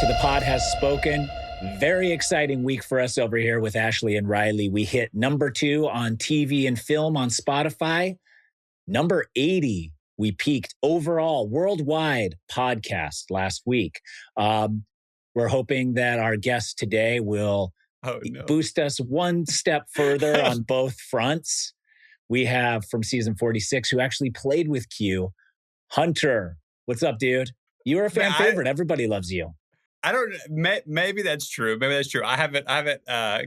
to The Pod Has Spoken. Very exciting week for us over here with Ashleigh and Riley. We hit number 2 on TV and film on Spotify. Number 80, we peaked overall worldwide podcast last week. We're hoping that our guest today will boost us one step further on both fronts. We have from season 46, who actually played with Q, Hunter. What's up, dude? You were a fan favorite. Everybody loves you. I don't. Maybe that's true. Maybe that's true. I haven't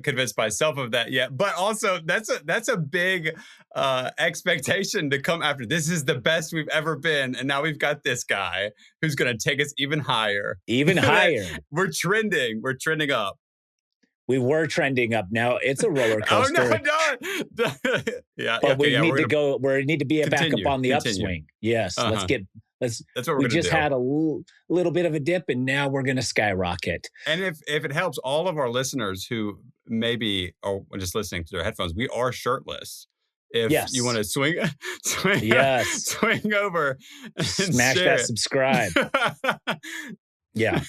convinced myself of that yet. But also, that's a big expectation to come after. This is the best we've ever been, and now we've got this guy who's going to take us even higher. Even higher. We're trending. We're trending up. We were trending up. Now it's a roller coaster. Oh no! Yeah, but we need to be back up on the upswing. Yes, That's what we're going to do. We just had a little bit of a dip, and now we're going to skyrocket. And if it helps all of our listeners who maybe are just listening to their headphones, we are shirtless. If you want to swing over, and smash that subscribe. Yeah.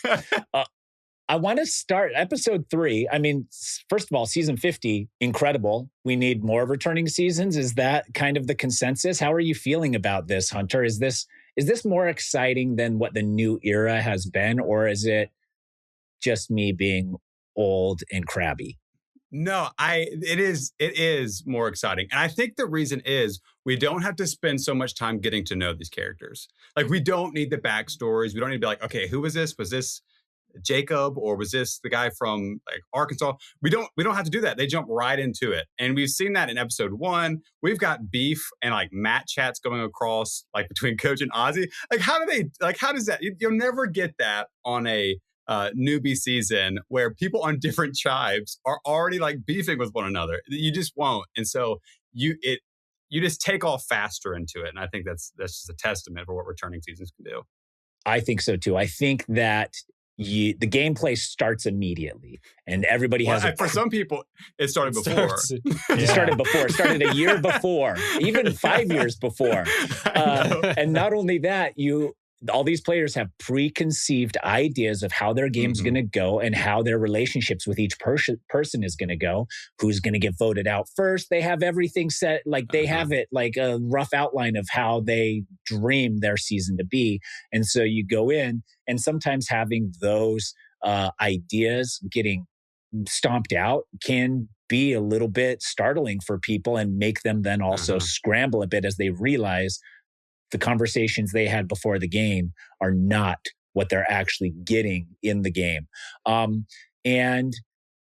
I want to start episode 3. I mean, first of all, season 50, incredible. We need more returning seasons. Is that kind of the consensus? How are you feeling about this, Hunter? Is this more exciting than what the new era has been, or is it just me being old and crabby? No, it is more exciting. And I think the reason is we don't have to spend so much time getting to know these characters. Like, we don't need the backstories. We don't need to be like, okay, who was this? Was this Jacob, or was this the guy from like Arkansas? We don't have to do that. They jump right into it. And we've seen that in episode 1. We've got beef and like mat chats going across like between Coach and Ozzy. Like, how does that, you'll never get that on a newbie season where people on different tribes are already like beefing with one another. You just won't. And so you just take off faster into it. And I think that's just a testament for what returning seasons can do. I think so too. I think that the gameplay starts immediately, and everybody has. For some people, it started before. It started before. It started a year before, even 5 years before. And not only that, all these players have preconceived ideas of how their game's going to go and how their relationships with each person is going to go, who's going to get voted out first. They have everything set, like they have it like a rough outline of how they dream their season to be. And so you go in, and sometimes having those ideas getting stomped out can be a little bit startling for people and make them then also scramble a bit as they realize the conversations they had before the game are not what they're actually getting in the game. And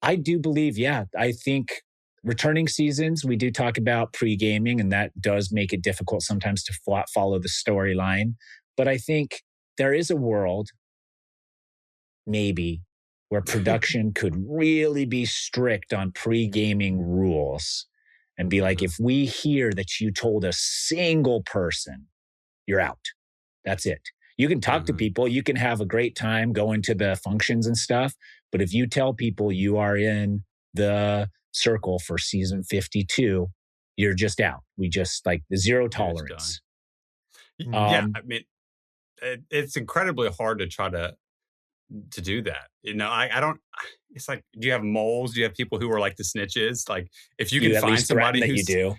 I do believe, I think returning seasons, we do talk about pre-gaming, and that does make it difficult sometimes to follow the storyline. But I think there is a world, maybe, where production could really be strict on pre-gaming rules and be like, if we hear that you told a single person, you're out. That's it. You can talk to people. You can have a great time going to the functions and stuff. But if you tell people you are in the circle for season 52, you're just out. We just like the zero tolerance. I mean, it's incredibly hard to try to do that. You know, I don't, it's like, do you have moles? Do you have people who are like the snitches? Like, if you can find somebody that you do.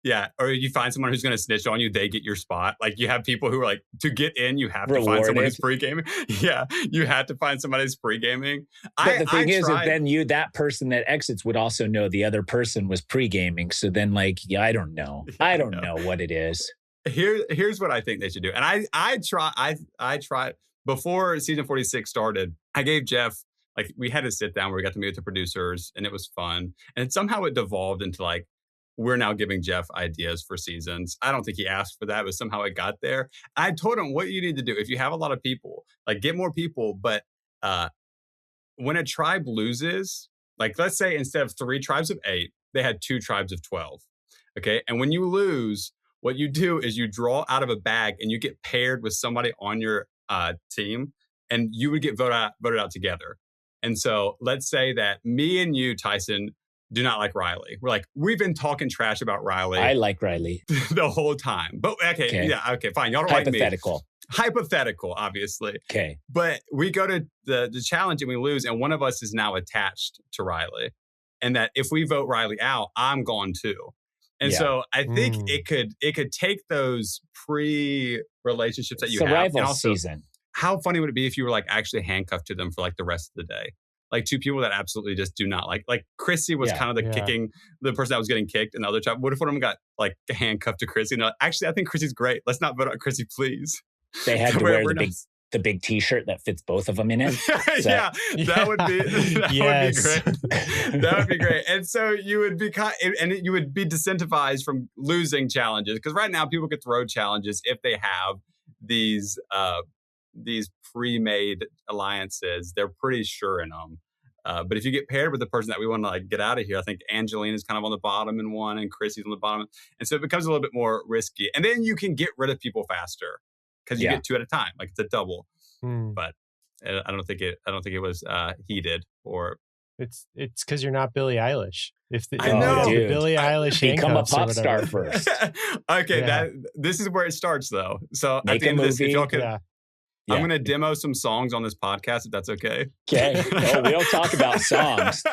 Yeah, or you find someone who's going to snitch on you, they get your spot. Like, you have people who are like, to get in, you have to find someone who's pre-gaming. Yeah, you have to find somebody who's pre-gaming. But the thing is then that person that exits would also know the other person was pre-gaming. So then like, I don't know. I don't know what it is. Here's what I think they should do. And I tried before season 46 started. I gave Jeff, like, we had to sit down where we got to meet with the producers, and it was fun. And somehow it devolved into like, we're now giving Jeff ideas for seasons. I don't think he asked for that, but somehow it got there. I told him what you need to do. If you have a lot of people, like, get more people. But when a tribe loses, like, let's say instead of 3 tribes of 8, they had 2 tribes of 12. Okay. And when you lose, what you do is you draw out of a bag and you get paired with somebody on your team, and you would get voted out together. And so let's say that me and you, Tyson, do not like Riley. We've been talking trash about Riley. I like Riley the whole time. But okay, fine. Y'all don't like me. Hypothetical. hypothetical, obviously. Okay. But we go to the challenge and we lose, and one of us is now attached to Riley. And that if we vote Riley out, I'm gone too. And so I think it could take those pre-relationships that you have. Survival season. How funny would it be if you were like actually handcuffed to them for like the rest of the day? Like two people that absolutely just do not like Chrissy was kind of the person that was getting kicked, and the other child. What if one of them got like handcuffed to Chrissy? And actually, I think Chrissy's great. Let's not vote out Chrissy, please. They had to wear the big T-shirt that fits both of them in it. That would be great. That would be great. And so you would be you would be disincentivized from losing challenges, because right now people could throw challenges if they have these pre-made alliances. They're pretty sure in them. But if you get paired with the person that we want to like get out of here, I think Angelina's kind of on the bottom in one, and Chrissy's on the bottom, and so it becomes a little bit more risky. And then you can get rid of people faster, because you get two at a time, like it's a double. But I don't think it was heated, or it's because you're not Billie Eilish. I know, the Billie Eilish become a pop star first. Okay, this is where it starts though. So make at the end of this, if y'all could. Yeah. I'm going to demo some songs on this podcast, if that's okay. Okay. No, we don't talk about songs.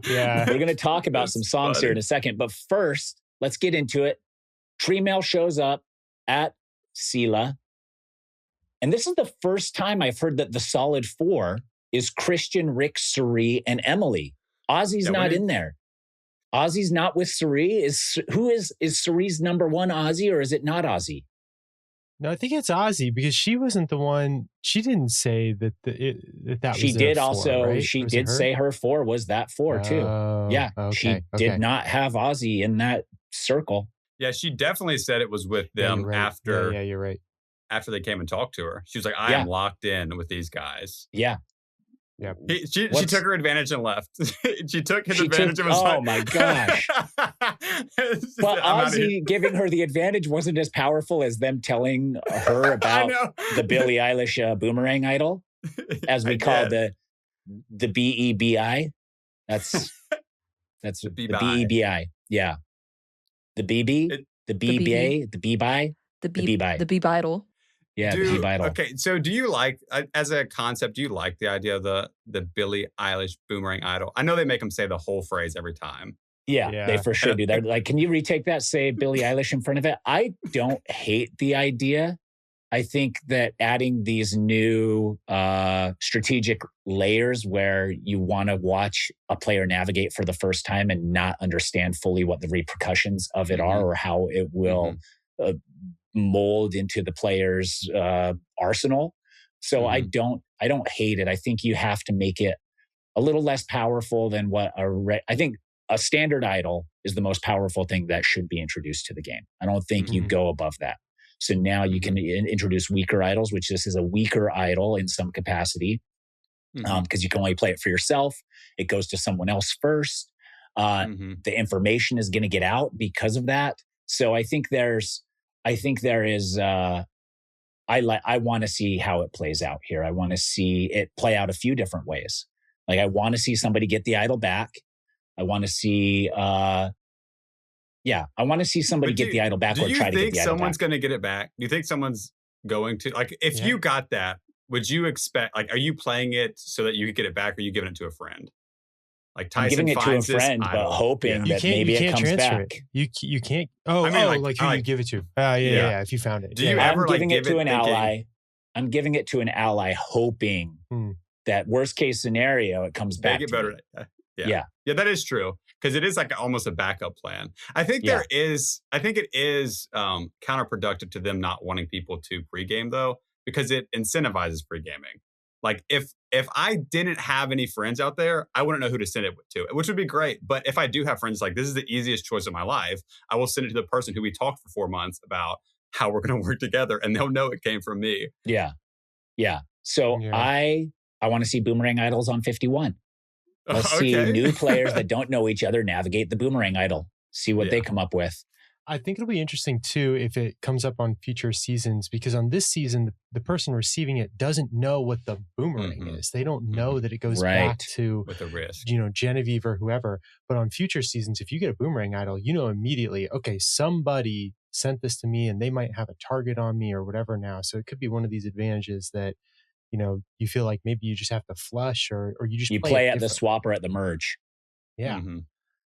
Yeah. We're going to talk about some songs here in a second. But first, let's get into it. Tree Mail shows up at Ashleigh. And this is the first time I've heard that the solid four is Christian, Rick, Suri, and Emily. Ozzy's not in there. Ozzy's not with Suri. Is Suri's number one Ozzy, or is it not Ozzy? No, I think it's Ozzy, because she wasn't the one. She didn't say that that was. She did also. Right? She did say her four was that four too. Yeah, she did not have Ozzy in that circle. Yeah, she definitely said it was with them after. Yeah, you're right. After they came and talked to her, she was like, "I am locked in with these guys." Yeah. Yeah. She took her advantage and left. She took his advantage and was like, "Oh my gosh!" But Ozzy giving her the advantage wasn't as powerful as them telling her about the Billie Eilish boomerang idol, as we call the BEBI. That's the BEBI. Yeah, the BB, the BBA, the BBI, the BBI, the BBidol. Yeah, the BBidol. Okay, so do you like, as a concept, do you like the idea of the Billie Eilish boomerang idol? I know they make them say the whole phrase every time. Yeah, they for sure do that. Like, can you retake that? Say Billie Eilish in front of it. I don't hate the idea. I think that adding these new strategic layers where you want to watch a player navigate for the first time and not understand fully what the repercussions of it are, or how it will mold into the player's arsenal. So I don't hate it. I think you have to make it a little less powerful than what I think a standard idol is the most powerful thing that should be introduced to the game. I don't think you go above that. So now you can introduce weaker idols, which this is a weaker idol in some capacity, because you can only play it for yourself. It goes to someone else first. The information is going to get out because of that. So I think there is. I want to see how it plays out here. I want to see it play out a few different ways. Like, I want to see somebody get the idol back. I want to see. I want to see somebody get the idol back or try to get the idol back. Do you think someone's going to get it back? Do you think someone's going to? Like, if you got that, would you expect, like, are you playing it so that you could get it back, or are you giving it to a friend? Like, Tyson, I'm giving it to a friend, but hoping that maybe it comes back. You can't. Like who you give it to? Yeah. If you found it. Do you ever giving it to an ally? I'm giving it to an ally, hoping that worst case scenario, it comes back. Make it better. Yeah, that is true, because it is like almost a backup plan. I think it is counterproductive to them not wanting people to pregame, though, because it incentivizes pregaming. Like, if I didn't have any friends out there, I wouldn't know who to send it to, which would be great. But if I do have friends, like, this is the easiest choice of my life, I will send it to the person who we talked for 4 months about how we're going to work together, and they'll know it came from me. Yeah. So I want to see boomerang idols on 51. Let's see new players that don't know each other navigate the boomerang idol. See what they come up with. I think it'll be interesting too if it comes up on future seasons, because on this season, the person receiving it doesn't know what the boomerang is. They don't know that it goes back to with the risk, Genevieve or whoever. But on future seasons, if you get a boomerang idol, you know immediately, okay, somebody sent this to me and they might have a target on me or whatever now. So it could be one of these advantages that, you feel like maybe you just have to flush or you just play at the swap or at the merge. Yeah.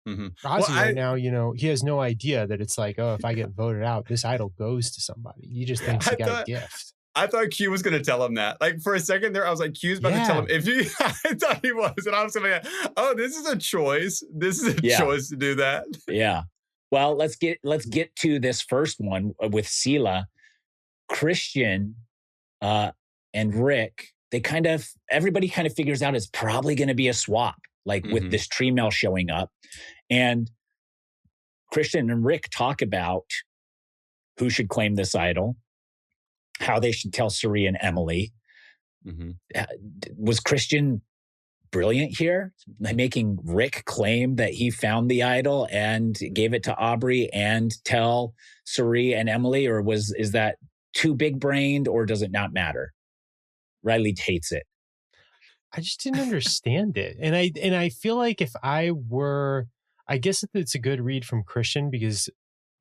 Ozzy now, he has no idea that it's like, oh, if I get voted out, this idol goes to somebody. He just thinks he got a gift. I thought Q was going to tell him that. Like for a second there, I was like, Q's about to tell him. I thought he was. And I was going to oh, this is a choice. This is a choice to do that. Yeah. Well, let's get to this first one with Sela. Christian and Rick, everybody kind of figures out it's probably going to be a swap, like with this tree mail showing up. And Christian and Rick talk about who should claim this idol, how they should tell Suri and Emily. Was Christian brilliant here, making Rick claim that he found the idol and gave it to Aubrey and tell Suri and Emily, or is that too big brained, or does it not matter? Riley hates it. I just didn't understand it. And I feel like if I were, I guess it's a good read from Christian because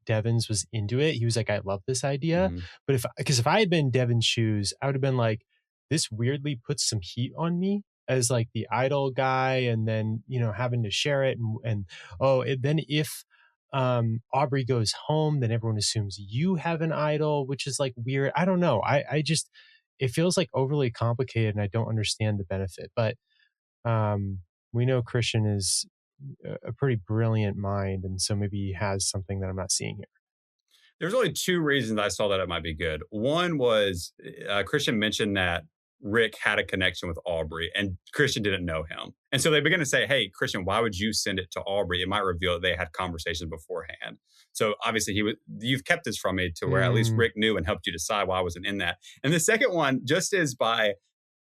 Devins was into it. He was like, I love this idea. But if I had been Devin's shoes, I would have been like, this weirdly puts some heat on me as like the idol guy, and then, having to share it. Then if Aubrey goes home, then everyone assumes you have an idol, which is like weird. I don't know. I just, it feels like overly complicated and I don't understand the benefit. But we know Christian is a pretty brilliant mind. And so maybe he has something that I'm not seeing here. There's only two reasons I saw that it might be good. One was Christian mentioned that Rick had a connection with Aubrey and Christian didn't know him. And so they began to say, hey, Christian, why would you send it to Aubrey? It might reveal that they had conversations beforehand. So obviously you've kept this from me to where at least Rick knew and helped you decide why I wasn't in that. And the second one, just as by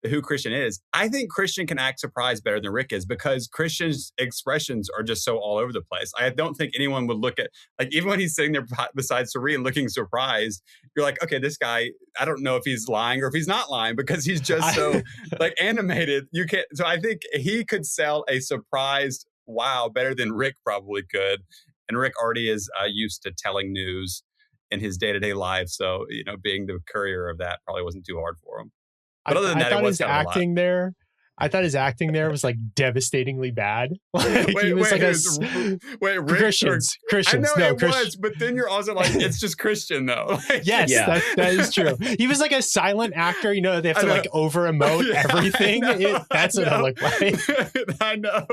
who Christian is, I think Christian can act surprised better than Rick is because Christian's expressions are just so all over the place. I don't think anyone would look at, like, even when he's sitting there beside Suri and looking surprised, you're like, okay, this guy, I don't know if he's lying or if he's not lying because he's just so like animated. You can't. So I think he could sell a surprised wow better than Rick probably could. And Rick already is used to telling news in his day-to-day life. So, being the courier of that probably wasn't too hard for him. But other than that, it was kind of a lot. I thought his acting there was like devastatingly bad. Wait, Rick? Christians. I know it was, but then you're also like, it's just Christian though. Yes, that is true. He was like a silent actor. They have to like over emote everything. That's what it looked like. I know.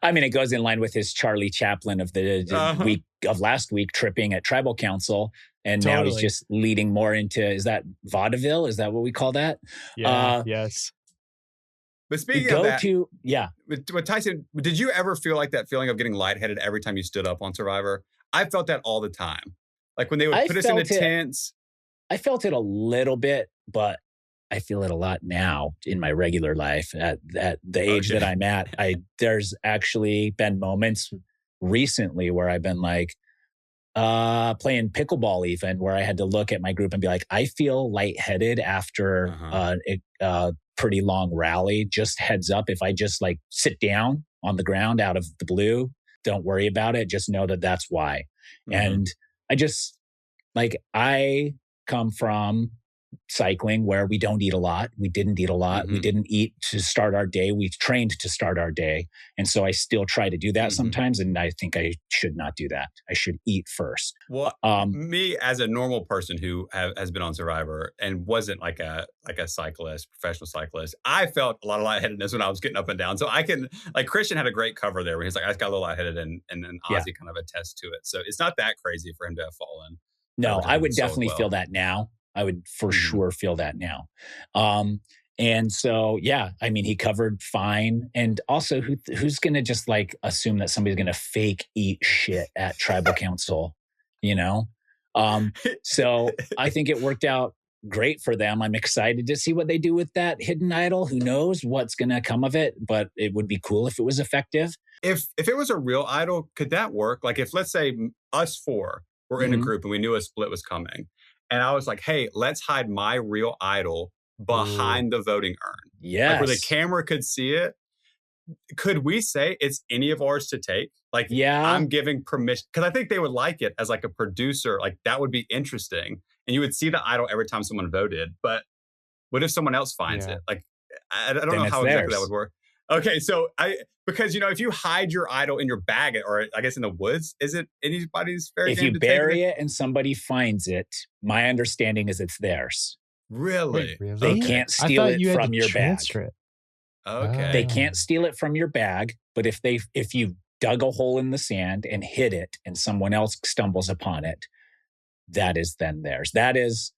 I mean, it goes in line with his Charlie Chaplin of the week of last week tripping at Tribal Council. And now he's just leading more into, is that vaudeville? Is that what we call that? Yeah, yes. But speaking of that, with Tyson, did you ever feel like that feeling of getting lightheaded every time you stood up on Survivor? I felt that all the time. Like when they would put us in the tents. I felt it a little bit, but I feel it a lot now in my regular life at the age that I'm at. There's actually been moments recently where I've been like, playing pickleball even, where I had to look at my group and be like, I feel lightheaded after a pretty long rally. Just heads up, if I just like sit down on the ground out of the blue, don't worry about it. Just know that that's why. And I just I come from cycling where we don't eat a lot. We didn't eat a lot. We didn't eat to start our day. We trained to start our day. And so I still try to do that sometimes. And I think I should not do that. I should eat first. Well, me as a normal person who has been on Survivor and wasn't like a cyclist, professional cyclist, I felt a lot of lightheadedness when I was getting up and down. So I can, like Christian had a great cover there where he's like, I just got a little lightheaded and then Ozzy kind of attests to it. So it's not that crazy for him to have fallen. No, I would definitely feel that now. I would for sure feel that now. And so, I mean, he covered fine. And also, who's going to just like assume that somebody's going to fake eat shit at Tribal Council, So I think it worked out great for them. I'm excited to see what they do with that hidden idol. Who knows what's going to come of it, but it would be cool if it was effective. If it was a real idol, could that work? Like if, let's say us four were in a group and we knew a split was coming. And I was like, hey, let's hide my real idol behind the voting urn. Yes. Like where the camera could see it. Could we say it's any of ours to take? Like, I'm giving permission. Because I think they would like it as like a producer. Like, that would be interesting. And you would see the idol every time someone voted. But what if someone else finds it? Like, I don't know how exactly that would work. Okay, so because, if you hide your idol in your bag or I guess in the woods, is it anybody's fair game to take? If you bury it and somebody finds it, my understanding is it's theirs. Really? Wait, really? They can't steal it from your bag. Okay. They can't steal it from your bag, but if you dug a hole in the sand and hid it and someone else stumbles upon it, that is then theirs. That is,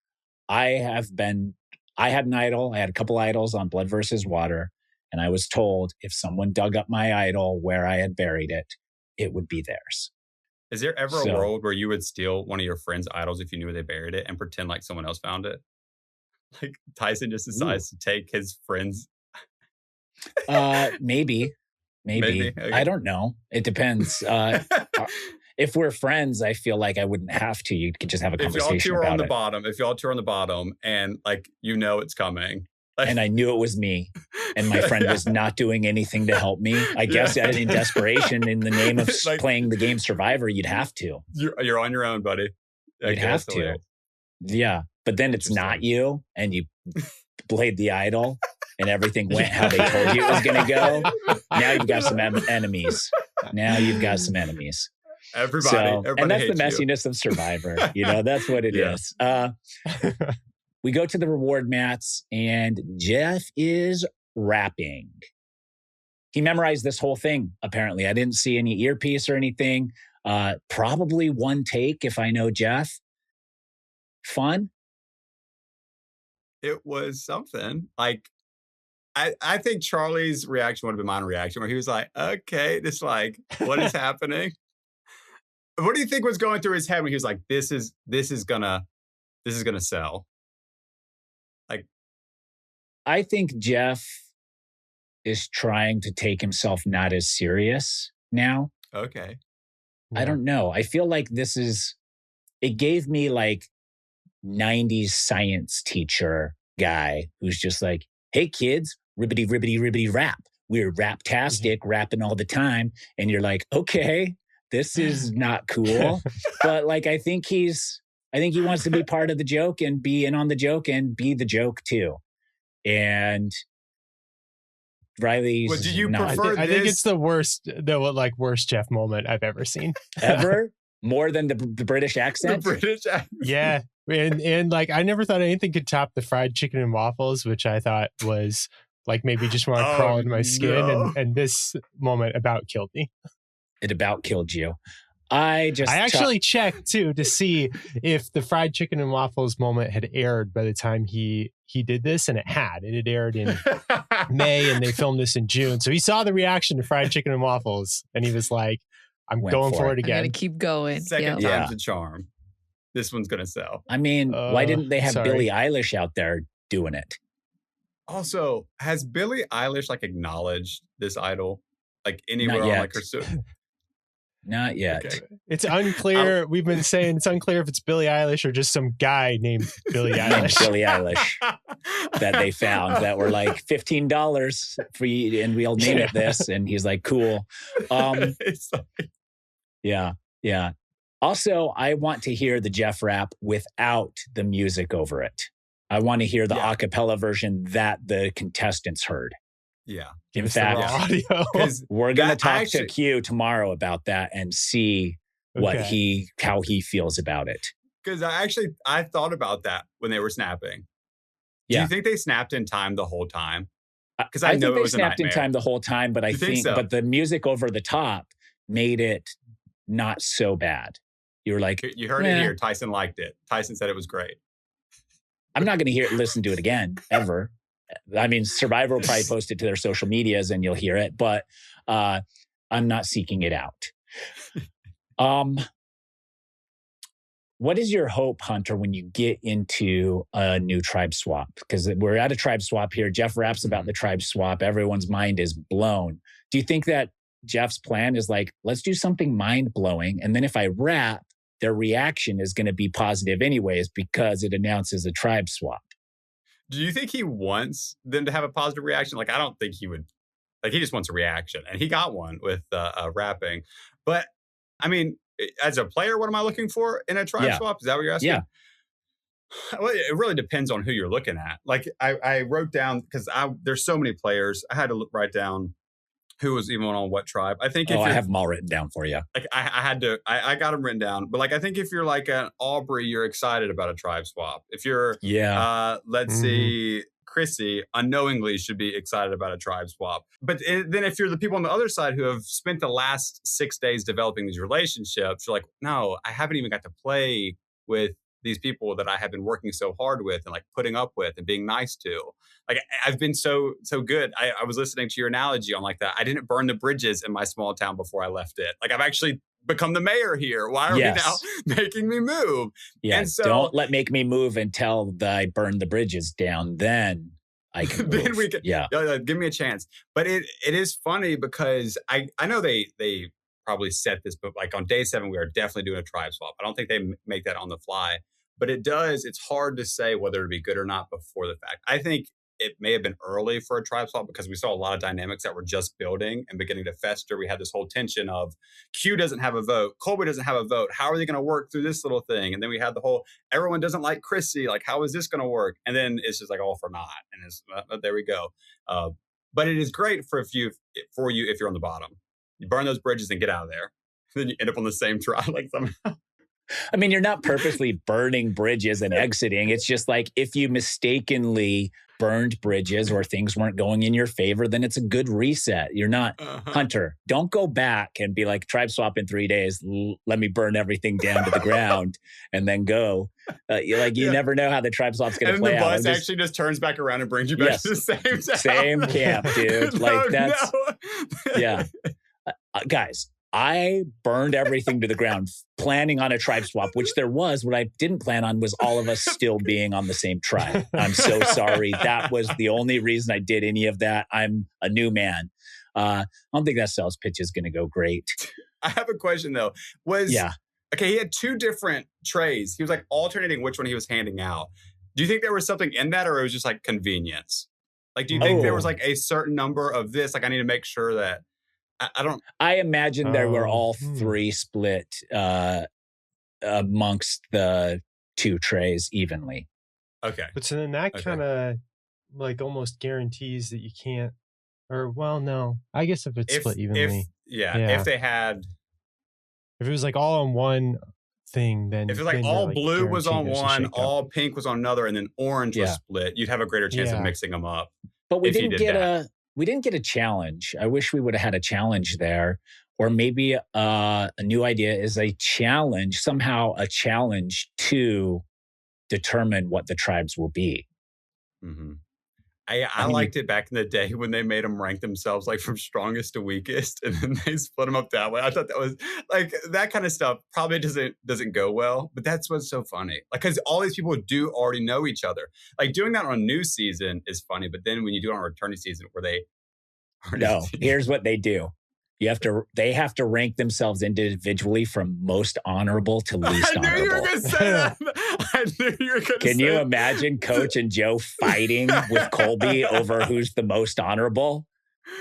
I had an idol. I had a couple idols on Blood versus Water. And I was told if someone dug up my idol where I had buried it, it would be theirs. Is there ever a world where you would steal one of your friends' idols if you knew where they buried it and pretend like someone else found it? Like Tyson just decides to take his friend's. Maybe. Okay. I don't know. It depends. If we're friends, I feel like I wouldn't have to. You could just have a conversation if y'all two are about on the it. bottom, if y'all two are on the bottom and like it's coming. And I knew it was me. And my friend was not doing anything to help me. I guess in desperation, in the name of playing the game Survivor, you'd have to. You're on your own, buddy. You'd have to. Yeah. But then it's not you. And you played the idol. And everything went how they told you it was going to go. Now you've got some enemies. Everybody and that's the hates messiness of Survivor. That's what it is. We go to the reward mats, and Jeff is rapping. He memorized this whole thing, apparently. I didn't see any earpiece or anything. Probably one take, if I know Jeff. Fun? It was something. Like, I think Charlie's reaction would have been my reaction, where he was like, okay, this what is happening? What do you think was going through his head when he was like, this is gonna sell? Like, I think Jeff is trying to take himself not as serious now. Okay. I don't know. I feel like it gave me like 90s science teacher guy who's just like, hey kids, ribbity, ribbity, ribbity rap. We're rap-tastic, rapping all the time. And you're like, okay, this is not cool. But like, I think he wants to be part of the joke and be in on the joke and be the joke too. And Riley's do you not. prefer I think it's the worst Jeff moment I've ever seen. Ever? More than the British accent? The British accent. Yeah. And like, I never thought anything could top the fried chicken and waffles, which I thought was like, maybe just want to crawl into my skin. No. And this moment about killed me. It about killed you. I actually checked too to see if the fried chicken and waffles moment had aired by the time he did this, and it had. It had aired in May, and they filmed this in June. So he saw the reaction to fried chicken and waffles, and he was like, "I'm going for it again. I'm gonna keep going. Second time's a charm. This one's gonna sell." I mean, why didn't they have Billie Eilish out there doing it? Also, has Billie Eilish like acknowledged this idol like anywhere on like her? Not yet. Okay. It's unclear. We've been saying it's unclear if it's Billie Eilish or just some guy named Billie Eilish. Billie Eilish that they found that were like $15 for you, and we'll name it this. And he's like, cool. Yeah. Also, I want to hear the Jeff rap without the music over it. I want to hear the a cappella version that the contestants heard. Yeah. In fact, we're going to talk to Q tomorrow about that and see how he feels about it. Because I thought about that when they were snapping. Do you think they snapped in time the whole time? Because I know think they snapped in time the whole time, but I think but the music over the top made it not so bad. You were like, you heard it here. Tyson liked it. Tyson said it was great. I'm not going to listen to it again ever. I mean, Survivor will probably post it to their social medias and you'll hear it, but I'm not seeking it out. What is your hope, Hunter, when you get into a new tribe swap? Because we're at a tribe swap here. Jeff raps about the tribe swap. Everyone's mind is blown. Do you think that Jeff's plan is like, let's do something mind-blowing, and then if I rap, their reaction is going to be positive anyways because it announces a tribe swap. Do you think he wants them to have a positive reaction? Like, I don't think he would. Like, he just wants a reaction. And he got one with rapping. But, I mean, as a player, what am I looking for in a tribe swap? Is that what you're asking? Yeah. Well, it really depends on who you're looking at. Like, I wrote down, because there's so many players, I had to write down who was even on what tribe. I think I have them all written down for you. Like, I got them written down. But, like, I think if you're like an Aubrey, you're excited about a tribe swap. If you're, let's see, Chrissy, unknowingly should be excited about a tribe swap. But then if you're the people on the other side who have spent the last 6 days developing these relationships, you're like, no, I haven't even got to play with these people that I have been working so hard with and like putting up with and being nice to. Like, I've been so good. I was listening to your analogy on like that. I didn't burn the bridges in my small town before I left it. Like, I've actually become the mayor here. Why are we now making me move? Yeah, and so, don't make me move until I burn the bridges down. Then I can move. Then we can, give me a chance. But it is funny because I know they probably set this, but like on day 7, we are definitely doing a tribe swap. I don't think they make that on the fly, but it's hard to say whether it'd be good or not before the fact. I think it may have been early for a tribe swap because we saw a lot of dynamics that were just building and beginning to fester. We had this whole tension of Q doesn't have a vote, Colby doesn't have a vote. How are they going to work through this little thing? And then we had the whole everyone doesn't like Chrissy. Like, how is this going to work? And then it's just like all for naught. And it's there we go. But it is great for you if you're on the bottom. You burn those bridges and get out of there. Then you end up on the same tribe like somehow. I mean, you're not purposely burning bridges and exiting. It's just like if you mistakenly burned bridges or things weren't going in your favor, then it's a good reset. You're not Hunter. Don't go back and be like, tribe swap in 3 days. Let me burn everything down to the ground and then go. You never know how the tribe swap's going to play out. And the bus actually just turns back around and brings you back to the same camp, dude. Guys, I burned everything to the ground, planning on a tribe swap, which there was. What I didn't plan on was all of us still being on the same tribe. I'm so sorry. That was the only reason I did any of that. I'm a new man. I don't think that sales pitch is going to go great. I have a question, though. Okay, he had 2 different trays. He was like alternating which one he was handing out. Do you think there was something in that, or it was just like convenience? Like, do you think there was like a certain number of this? Like, I need to make sure that I imagine there were all 3 split amongst the 2 trays evenly. Okay. But so then that kind of like almost guarantees that you can't, or well, no, I guess if it's split evenly. If they had. If it was like all on one thing, then. If it was like all blue was on one, all pink was on another, and then orange was split, you'd have a greater chance of mixing them up. But we didn't get a challenge. I wish we would have had a challenge there. Or maybe a new idea is a challenge to determine what the tribes will be. Mm-hmm. I liked it back in the day when they made them rank themselves like from strongest to weakest, and then they split them up that way. I thought that was like that kind of stuff probably doesn't go well, but that's what's so funny. Like, because all these people do already know each other. Like, doing that on a new season is funny, but then when you do it on a returning season where they here's what they do. They have to rank themselves individually from most honorable to least honorable. I knew you were going to say that. Can you imagine Coach and Joe fighting with Colby over who's the most honorable?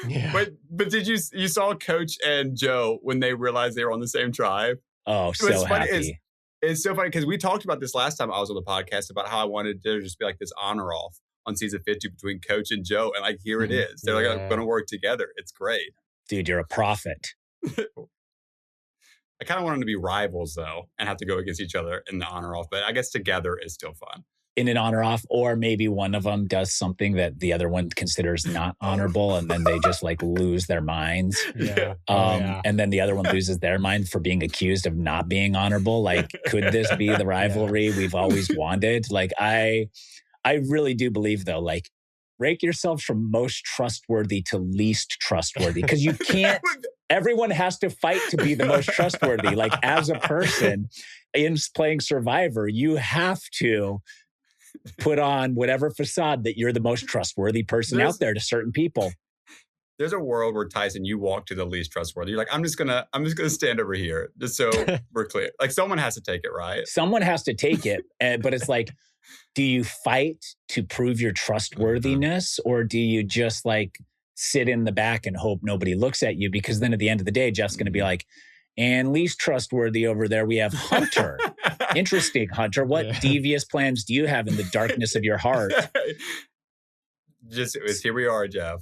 Yeah. But did you saw Coach and Joe when they realized they were on the same tribe? Oh, so happy. It's so funny because we talked about this last time I was on the podcast about how I wanted to just be like this honor off on season 50 between Coach and Joe. And like, here it is. They're like going to work together. It's great. Dude, you're a prophet. I kind of want them to be rivals, though, and have to go against each other in the honor off. But I guess together is still fun. In an honor off, or maybe one of them does something that the other one considers not honorable, and then they just like lose their minds. And then the other one loses their mind for being accused of not being honorable. Like, could this be the rivalry we've always wanted? Like, I really do believe, though, like, rank yourselves from most trustworthy to least trustworthy, because you can't, everyone has to fight to be the most trustworthy. Like, as a person in playing Survivor, you have to put on whatever facade that you're the most trustworthy person out there to certain people. there's a world where Tyson, you walk to the least trustworthy. You're like, I'm just gonna stand over here, just so we're clear. Like someone has to take it, right? Someone has to take it, but it's like, do you fight to prove your trustworthiness, or do you just like sit in the back and hope nobody looks at you? Because then at the end of the day, Jeff's going to be like, and least trustworthy over there, we have Hunter. Interesting, Hunter. What devious plans do you have in the darkness of your heart? Here we are, Jeff.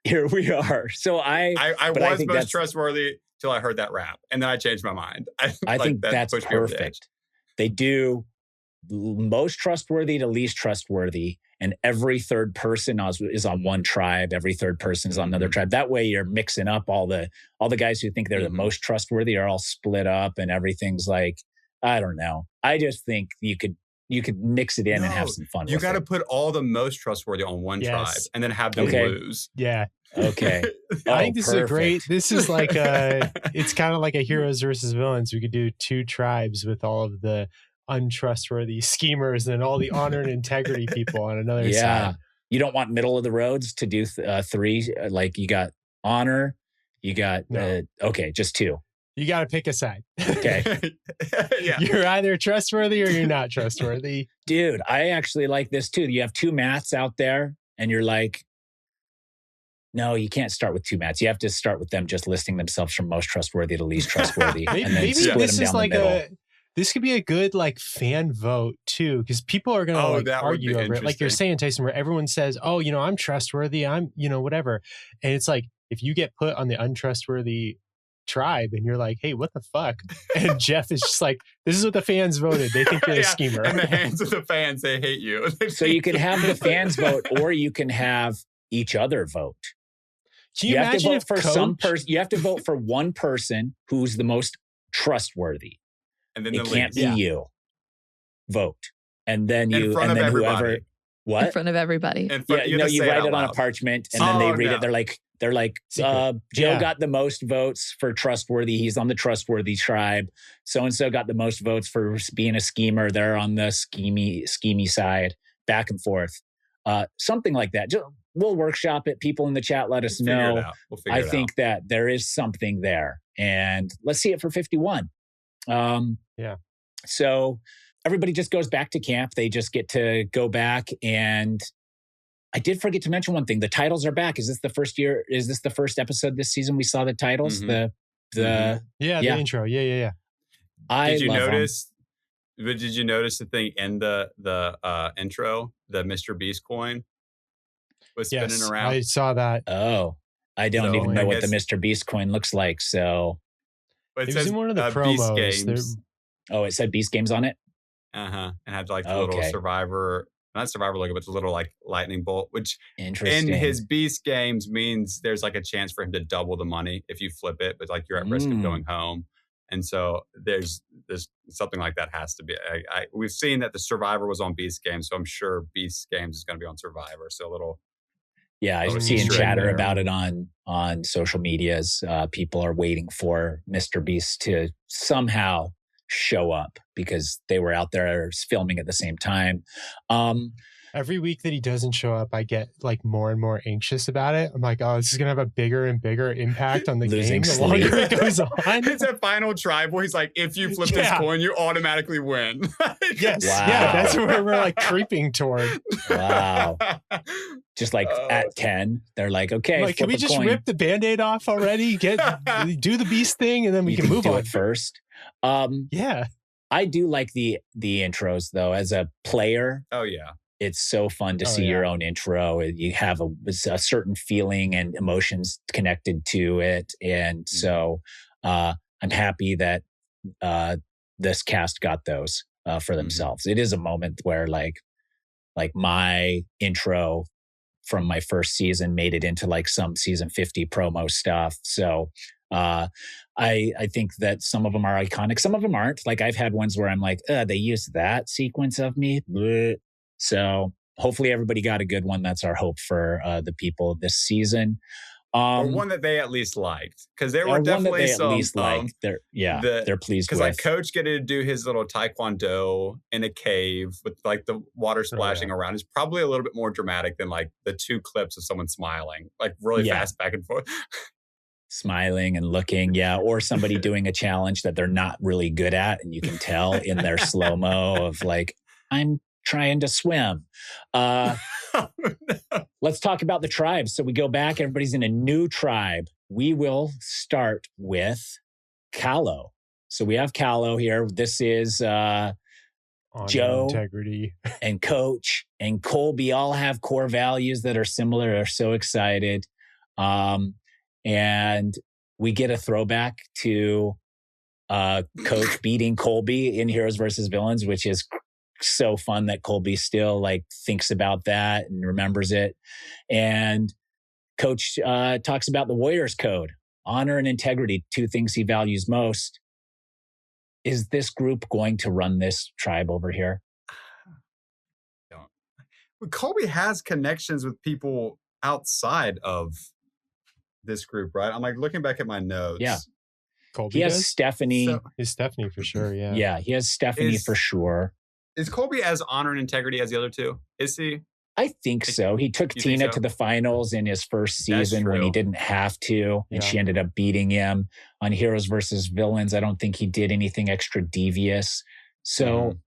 Here we are. So I was most trustworthy till I heard that rap, and then I changed my mind. I think that's perfect. They do most trustworthy to least trustworthy, and every third person is on one tribe. Every third person is on another tribe. That way, you're mixing up all the guys who think they're the most trustworthy are all split up, and everything's like, I don't know. I just think you could mix it in and have some fun. You got to put all the most trustworthy on one tribe and then have them lose. Yeah. Okay. I think this is like it's kind of like a heroes versus villains. We could do 2 tribes with all of the untrustworthy schemers and all the honor and integrity people on another side. You don't want middle of the roads to do 3. Like you got honor, you got, just 2. You got to pick a side. Okay. You're either trustworthy or you're not trustworthy. Dude, I actually like this too. You have 2 Matts out there and you're like, no, you can't start with 2 Matts. You have to start with them just listing themselves from most trustworthy to least trustworthy. Maybe this is like this could be a good like fan vote too, because people are going to argue over it. Like you're saying, Tyson, where everyone says, oh, I'm trustworthy. I'm, whatever. And it's like, if you get put on the untrustworthy tribe and you're like, hey, what the fuck? And Jeff is just like, this is what the fans voted. They think you're a schemer. In the hands of the fans, they hate you. So you can have the fans vote, or you can have each other vote. Can you imagine have to vote for some person? You have to vote for one person who's the most trustworthy. And then it can't be you. Vote. And then you, and then whoever. What? In front of everybody. You write it on a parchment and then they read it. They're like, Joe got the most votes for trustworthy. He's on the trustworthy tribe. So-and-so got the most votes for being a schemer. They're on the schemy side, back and forth. Something like that. We'll workshop it. People in the chat, let us know. I think that there is something there. And let's see it for 51. So everybody just goes back to camp. They just get to go back. And I did forget to mention one thing. The titles are back. Is this the first year? Is this the first episode this season we saw the titles? The intro. Yeah. Did you notice the thing in the intro? The Mr. Beast coin was spinning around. I saw that. Oh, I don't even know what the Mr. Beast coin looks like. So it was in one of the promos. Beast Games. Oh, it said Beast Games on it? And had like the little Survivor, not Survivor logo, but the little like lightning bolt, which in his Beast Games means there's like a chance for him to double the money if you flip it, but like you're at risk of going home. And so there's something like that has to be. We've seen that the Survivor was on Beast Games, so I'm sure Beast Games is going to be on Survivor. So a little. Yeah, I've seen chatter about it on social medias. People are waiting for Mr. Beast to somehow show up because they were out there filming at the same time. Every week that he doesn't show up, I get like more and more anxious about it. I'm like, oh, this is going to have a bigger and bigger impact on the game the longer it goes on. It's a final tribal. He's like, if you flip this coin, you automatically win. Yes. Wow. Yeah, that's where we're like creeping toward. Wow. Just like at 10, they're like, okay, like, can we just rip the Band-Aid off already? Do the beast thing, and then we can move on. It first. Yeah. I do like the intros though, as a player. Oh yeah. It's so fun to see your own intro. You have a certain feeling and emotions connected to it. And so I'm happy that this cast got those for themselves. It is a moment where like my intro from my first season made it into like some season 50 promo stuff. So I think that some of them are iconic. Some of them aren't. Like I've had ones where I'm like, they used that sequence of me. Bleh. So hopefully everybody got a good one. That's our hope for the people this season. Or one that they at least liked, because there were definitely some. At least liked. They're pleased with. Because like Coach getting to do his little taekwondo in a cave with like the water splashing around is probably a little bit more dramatic than like the 2 clips of someone smiling like really fast back and forth. Smiling and looking, or somebody doing a challenge that they're not really good at, and you can tell in their slow-mo of like, I'm trying to swim. Let's talk about the tribes. So we go back, everybody's in a new tribe. We will start with Callow. So we have Callow here. This is Joe, integrity, and Coach and Colby all have core values that are similar. They're so excited. And we get a throwback to Coach beating Colby in Heroes versus Villains, which is so fun that Colby still like thinks about that and remembers it. And Coach talks about the Warriors Code, honor and integrity, 2 things he values most. Is this group going to run this tribe over here? Colby has connections with people outside of this group, right? I'm like looking back at my notes. Yeah. Colby he has does? Stephanie. He's Stephanie for sure. Yeah. Yeah. He has Stephanie for sure. Is Colby as honor and integrity as the other 2? Is he? I think so. He took Tina to the finals in his first season when he didn't have to, and she ended up beating him on Heroes versus Villains. I don't think he did anything extra devious. So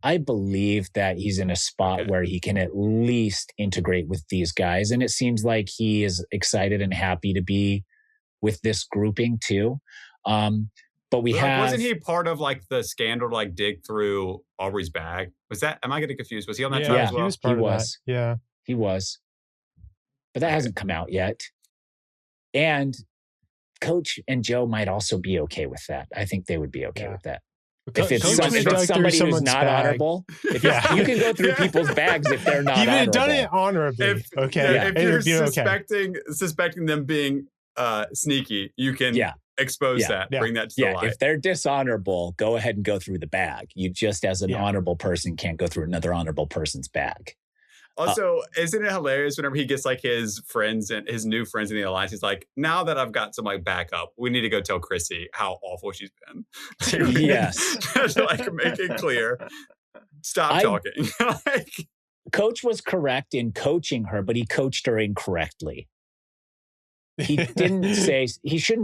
I believe that he's in a spot where he can at least integrate with these guys. And it seems like he is excited and happy to be with this grouping too. But wasn't he part of like the scandal to like dig through Aubrey's bag? Am I getting confused? Was he on that trial as well? He was part of that. Yeah. He was. But that hasn't come out yet. And Coach and Joe might also be okay with that. I think they would be okay with that. If it's somebody who's not honorable, you can go through people's bags if they're not honorable. You've done it honorably. If you're suspecting them being sneaky, you can expose that, bring that to the light. If they're dishonorable, go ahead and go through the bag. You just, as an honorable person, can't go through another honorable person's bag. Also, isn't it hilarious whenever he gets like his friends and his new friends in the alliance? He's like, now that I've got some like backup, we need to go tell Chrissy how awful she's been. Yes. Like make it clear. Stop talking. Coach was correct in coaching her, but he coached her incorrectly. He shouldn't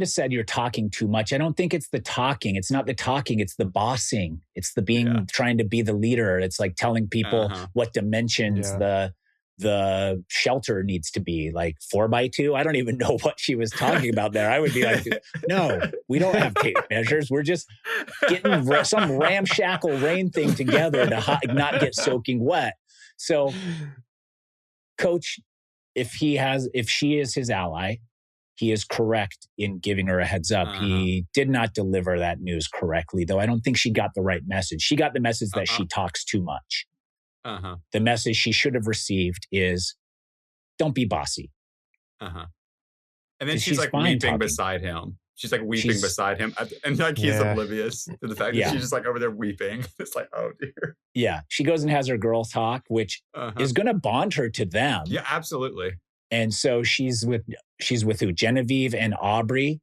have said you're talking too much. I don't think it's the talking. It's not the talking. It's the bossing. It's the trying to be the leader. It's like telling people what dimensions the shelter needs to be, like 4x2. I don't even know what she was talking about there. I would be like, no, we don't have tape measures. We're just getting some ramshackle rain thing together to not get soaking wet. So Coach, if she is his ally, he is correct in giving her a heads up. He did not deliver that news correctly, though. I don't think she got the right message. She got the message that she talks too much. The message she should have received is, don't be bossy. And then she's like weeping beside him. She's like weeping beside him. And like he's oblivious to the fact that she's just like over there weeping. It's like, oh dear. Yeah. She goes and has her girl talk, which is going to bond her to them. Yeah, absolutely. And so she's with who? Genevieve and Aubrey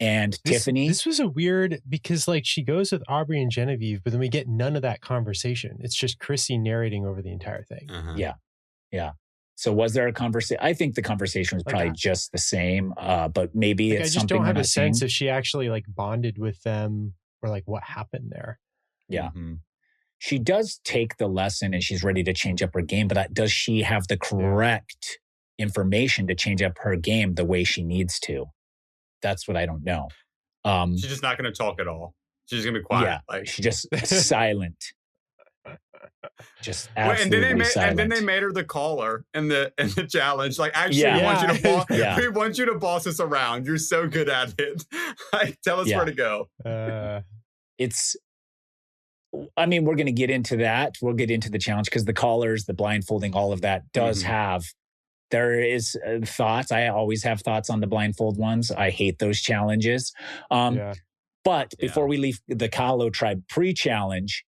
and Tiffany. This was a weird, because like she goes with Aubrey and Genevieve, but then we get none of that conversation. It's just Chrissy narrating over the entire thing. Yeah. So was there a conversation? I think the conversation was probably just the same, but maybe it's something. I just don't have a sense if she actually like bonded with them or like what happened there. Yeah. She does take the lesson and she's ready to change up her game, but does she have the correct information to change up her game the way she needs to? That's what I don't know. She's just not going to talk at all. She's just going to be quiet. Yeah, like she's just silent. Just absolutely silent. And then they made her the caller in the challenge. Like, actually, we want you to boss. We want you to boss us around. You're so good at it. Like, tell us where to go. I mean, we're going to get into that. We'll get into the challenge because the callers, the blindfolding, all of that does have. There is thoughts. I always have thoughts on the blindfold ones. I hate those challenges. But before we leave the Kahlo tribe pre-challenge,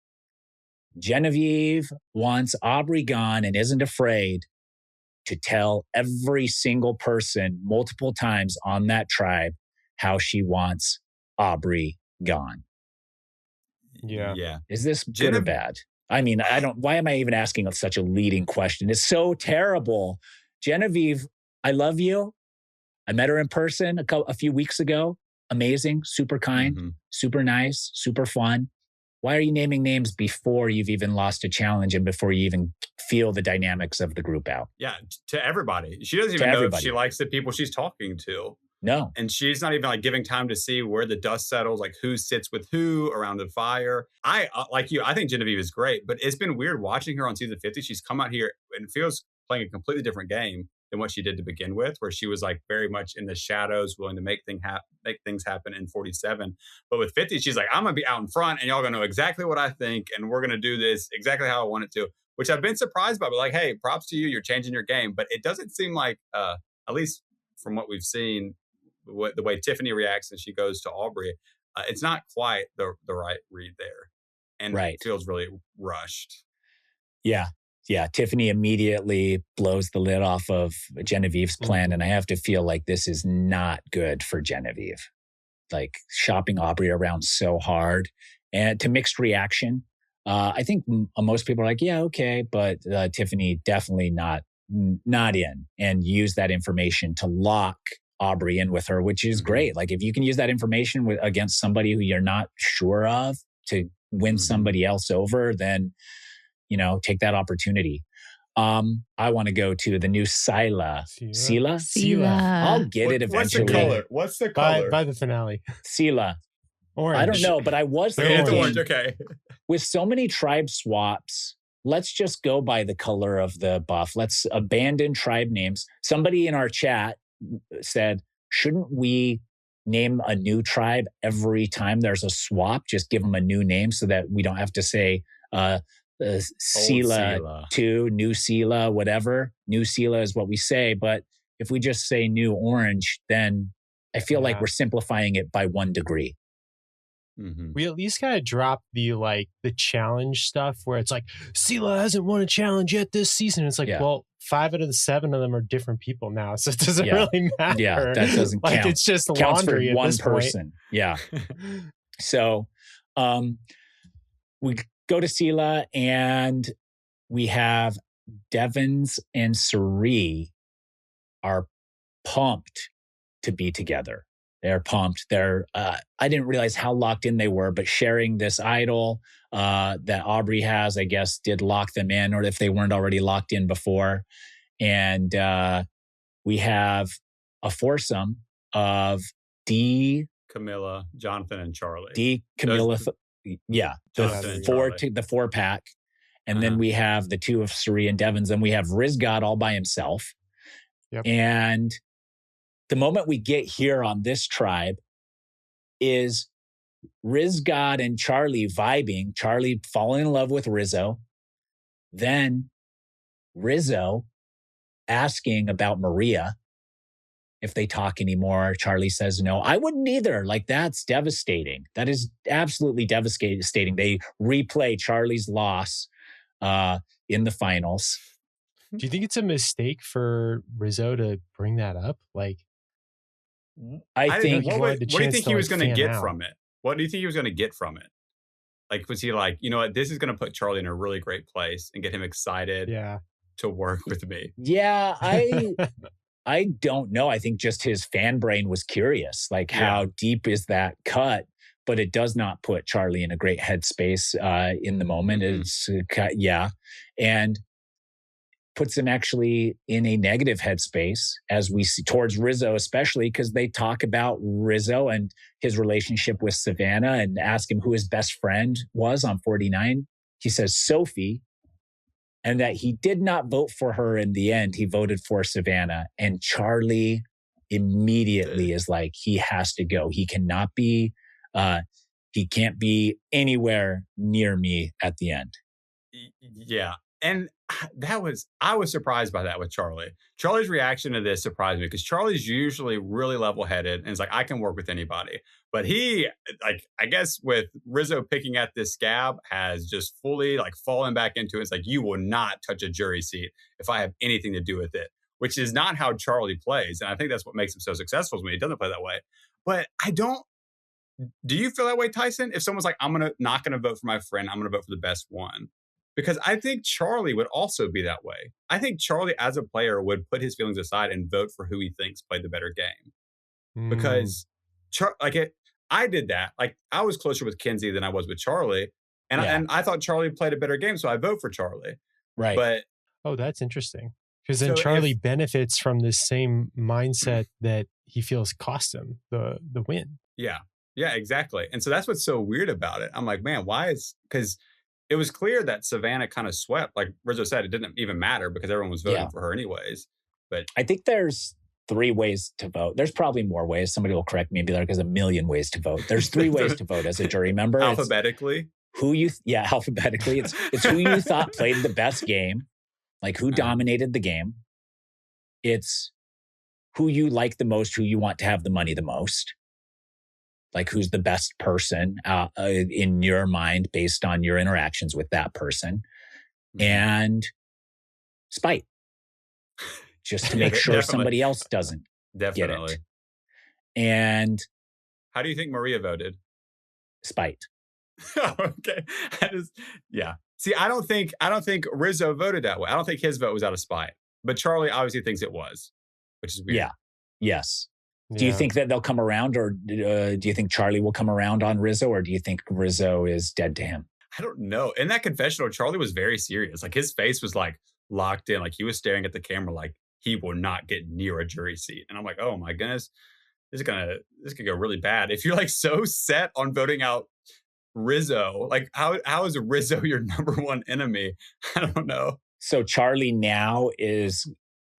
Genevieve wants Aubrey gone and isn't afraid to tell every single person multiple times on that tribe how she wants Aubrey gone. Yeah. Is this good or bad? I mean, why am I even asking such a leading question? It's so terrible. Genevieve, I love you. I met her in person a few weeks ago. Amazing, super kind, super nice, super fun. Why are you naming names before you've even lost a challenge and before you even feel the dynamics of the group out? Yeah, to everybody. She doesn't even know if she likes the people she's talking to. No. And she's not even like giving time to see where the dust settles, like who sits with who around the fire. I like you, I think Genevieve is great, but it's been weird watching her on season 50. She's come out here and feels playing a completely different game than what she did to begin with, where she was like very much in the shadows, willing to make things happen in 47. But with 50, she's like, I'm going to be out in front and y'all going to know exactly what I think. And we're going to do this exactly how I want it to, which I've been surprised by. But like, hey, props to you. You're changing your game. But it doesn't seem like, at least from what we've seen, the way Tiffany reacts and she goes to Aubrey, it's not quite the right read there. And it feels really rushed. Yeah. Yeah. Tiffany immediately blows the lid off of Genevieve's plan. And I have to feel like this is not good for Genevieve. Like shopping Aubrey around so hard and to mixed reaction. I think most people are like, yeah, okay. But Tiffany definitely not in, and use that information to lock Aubrey in with her, which is great. Like if you can use that information against somebody who you're not sure of to win somebody else over, then, take that opportunity. I want to go to the new Scylla. Scylla? I'll get it eventually. What's the color? By the finale. Scylla. Orange. I don't know, but I was thinking, orange, okay. With so many tribe swaps, let's just go by the color of the buff. Let's abandon tribe names. Somebody in our chat said, shouldn't we name a new tribe every time there's a swap? Just give them a new name so that we don't have to say Scylla 2, new Scylla, whatever. New Scylla is what we say. But if we just say new orange, then I feel like we're simplifying it by 1 degree. We at least gotta drop the challenge stuff where it's like Scylla hasn't won a challenge yet this season. It's like, well, 5 out of the 7 of them are different people now, so it doesn't really matter. Yeah, that doesn't count. It's just counts laundry for one at this person. Point. Yeah. So, we go to Scylla and we have Devins and Suri are pumped to be together. They're pumped. I didn't realize how locked in they were, but sharing this idol that Aubrey has, I guess, did lock them in, or if they weren't already locked in before. And we have a foursome of Camilla, Jonathan, and Charlie. The 4-pack. And then we have the 2 of Suri and Devins, and we have Rizgod all by himself. Yep. And the moment we get here on this tribe is Rizgod and Charlie vibing, Charlie falling in love with Rizzo. Then Rizzo asking about Maria. If they talk anymore, Charlie says no. I wouldn't either. Like, that's devastating. That is absolutely devastating. They replay Charlie's loss in the finals. Do you think it's a mistake for Rizzo to bring that up? Like, I think, what do you think he was going to get from it? What do you think he was going to get from it? Like, was he like, you know what, this is going to put Charlie in a really great place and get him excited to work with me? Yeah, I don't know. I think just his fan brain was curious. Like, how deep is that cut? But it does not put Charlie in a great headspace in the moment. It's and puts him actually in a negative headspace as we see towards Rizzo, especially because they talk about Rizzo and his relationship with Savannah and ask him who his best friend was on 49. He says Sophie, and that he did not vote for her in the end. He voted for Savannah. And Charlie immediately is like, he has to go. He cannot be, he can't be anywhere near me at the end. Yeah. And I was surprised by that with Charlie. Charlie's reaction to this surprised me because Charlie's usually really level-headed and is like, I can work with anybody. But he, like, I guess with Rizzo picking at this scab, has just fully like fallen back into it. It's like, you will not touch a jury seat if I have anything to do with it, which is not how Charlie plays. And I think that's what makes him so successful when he doesn't play that way. But do you feel that way, Tyson? If someone's like, not gonna vote for my friend, I'm gonna vote for the best one. Because I think Charlie would also be that way. I think Charlie, as a player, would put his feelings aside and vote for who he thinks played the better game. Because, I did that. Like, I was closer with Kinsey than I was with Charlie. And I thought Charlie played a better game, so I vote for Charlie. Right. But that's interesting. Because then Charlie benefits from this same mindset that he feels cost him the win. Yeah. Yeah, exactly. And so that's what's so weird about it. I'm like, man, because it was clear that Savannah kind of swept. Like Rizzo said, it didn't even matter because everyone was voting for her anyways. But I think there's 3 ways to vote. There's probably more ways. Somebody will correct me and be like, there's a million ways to vote. There's 3 ways to vote as a jury member. Alphabetically? Alphabetically. It's who you thought played the best game, like who dominated the game. It's who you like the most, who you want to have the money the most. Like who's the best person in your mind based on your interactions with that person. And spite. Just to make sure somebody else doesn't get it. And how do you think Maria voted? Spite. Okay. See, I don't think Rizzo voted that way. I don't think his vote was out of spite. But Charlie obviously thinks it was, which is weird. Yeah. Yes. Do you think that they'll come around, or do you think Charlie will come around on Rizzo, or do you think Rizzo is dead to him? I don't know. In that confessional, Charlie was very serious. Like his face was like locked in. Like he was staring at the camera like he will not get near a jury seat. And I'm like, oh my goodness, this could go really bad. If you're like so set on voting out Rizzo, like how is Rizzo your number one enemy? I don't know. So Charlie now is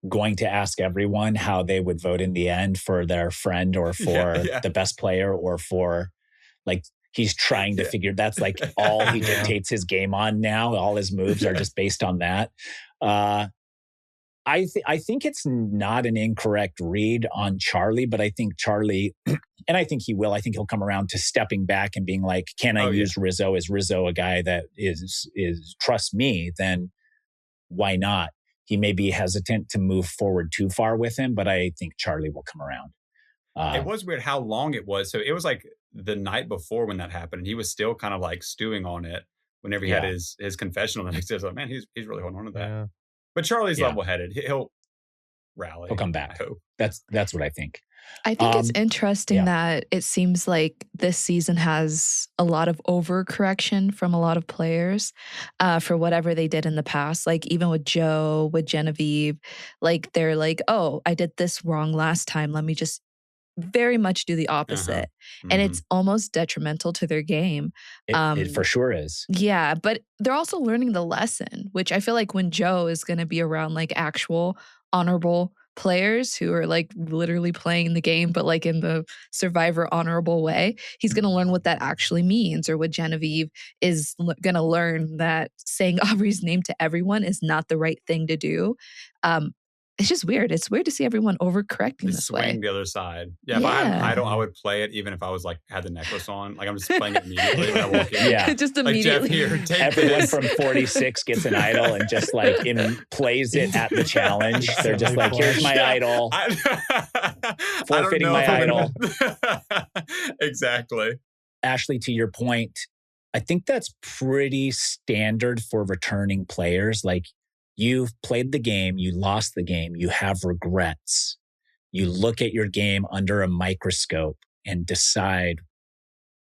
going to ask everyone how they would vote in the end for their friend or for the best player or for, like, he's trying to figure, that's like all he dictates his game on now. All his moves are just based on that. I think it's not an incorrect read on Charlie, but I think Charlie, and I think he will, I think he'll come around to stepping back and being like, can I use Rizzo? Is Rizzo a guy that is trust me? Then why not? He may be hesitant to move forward too far with him, but I think Charlie will come around. It was weird how long it was. So it was like the night before when that happened, and he was still kind of like stewing on it whenever he had his confessional the next day. I was like, man, he's really holding on to that. Yeah. But Charlie's level-headed. He'll rally. He'll come back. That's what I think. I think it's interesting that it seems like this season has a lot of overcorrection from a lot of players for whatever they did in the past. Like even with Joe, with Genevieve, like they're like, oh, I did this wrong last time. Let me just very much do the opposite. And it's almost detrimental to their game. It for sure is. Yeah, but they're also learning the lesson, which I feel like when Joe is going to be around like actual honorable players who are like literally playing the game, but like in the Survivor honorable way, he's going to learn what that actually means. Or what Genevieve is going to learn that saying Aubrey's name to everyone is not the right thing to do. It's just weird. It's weird to see everyone overcorrecting this way. Swing the other side. Yeah, if I had an idol, I would play it even if I was like had the necklace on. Like I'm just playing it immediately when I walk in. Yeah, just immediately. Like, Jeff, here, everyone from 46 gets an idol and just like plays it at the challenge. They're just like, here's my idol. Forfeiting my idol. Exactly. Ashleigh, to your point, I think that's pretty standard for returning players. Like, you've played the game, you lost the game, you have regrets. You look at your game under a microscope and decide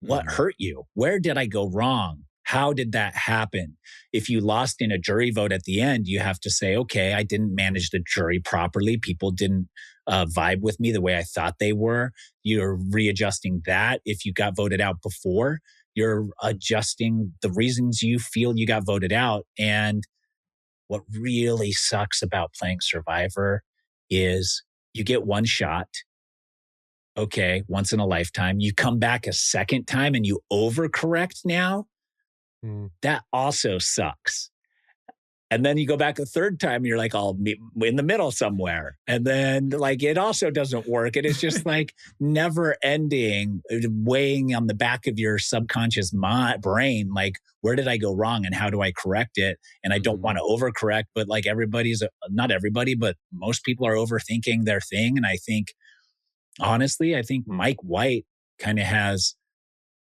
what hurt you? Where did I go wrong? How did that happen? If you lost in a jury vote at the end, you have to say, okay, I didn't manage the jury properly. People didn't vibe with me the way I thought they were. You're readjusting that. If you got voted out before, you're adjusting the reasons you feel you got voted out. And what really sucks about playing Survivor is you get one shot. Okay, once in a lifetime. You come back a second time and you overcorrect now. That also sucks. And then you go back a third time, and you're like, I'll meet in the middle somewhere. And then like, it also doesn't work. And it's just like never ending, weighing on the back of your subconscious brain. Like, where did I go wrong and how do I correct it? And I don't want to overcorrect, but like not everybody, but most people are overthinking their thing. And I think, honestly, I think Mike White kind of has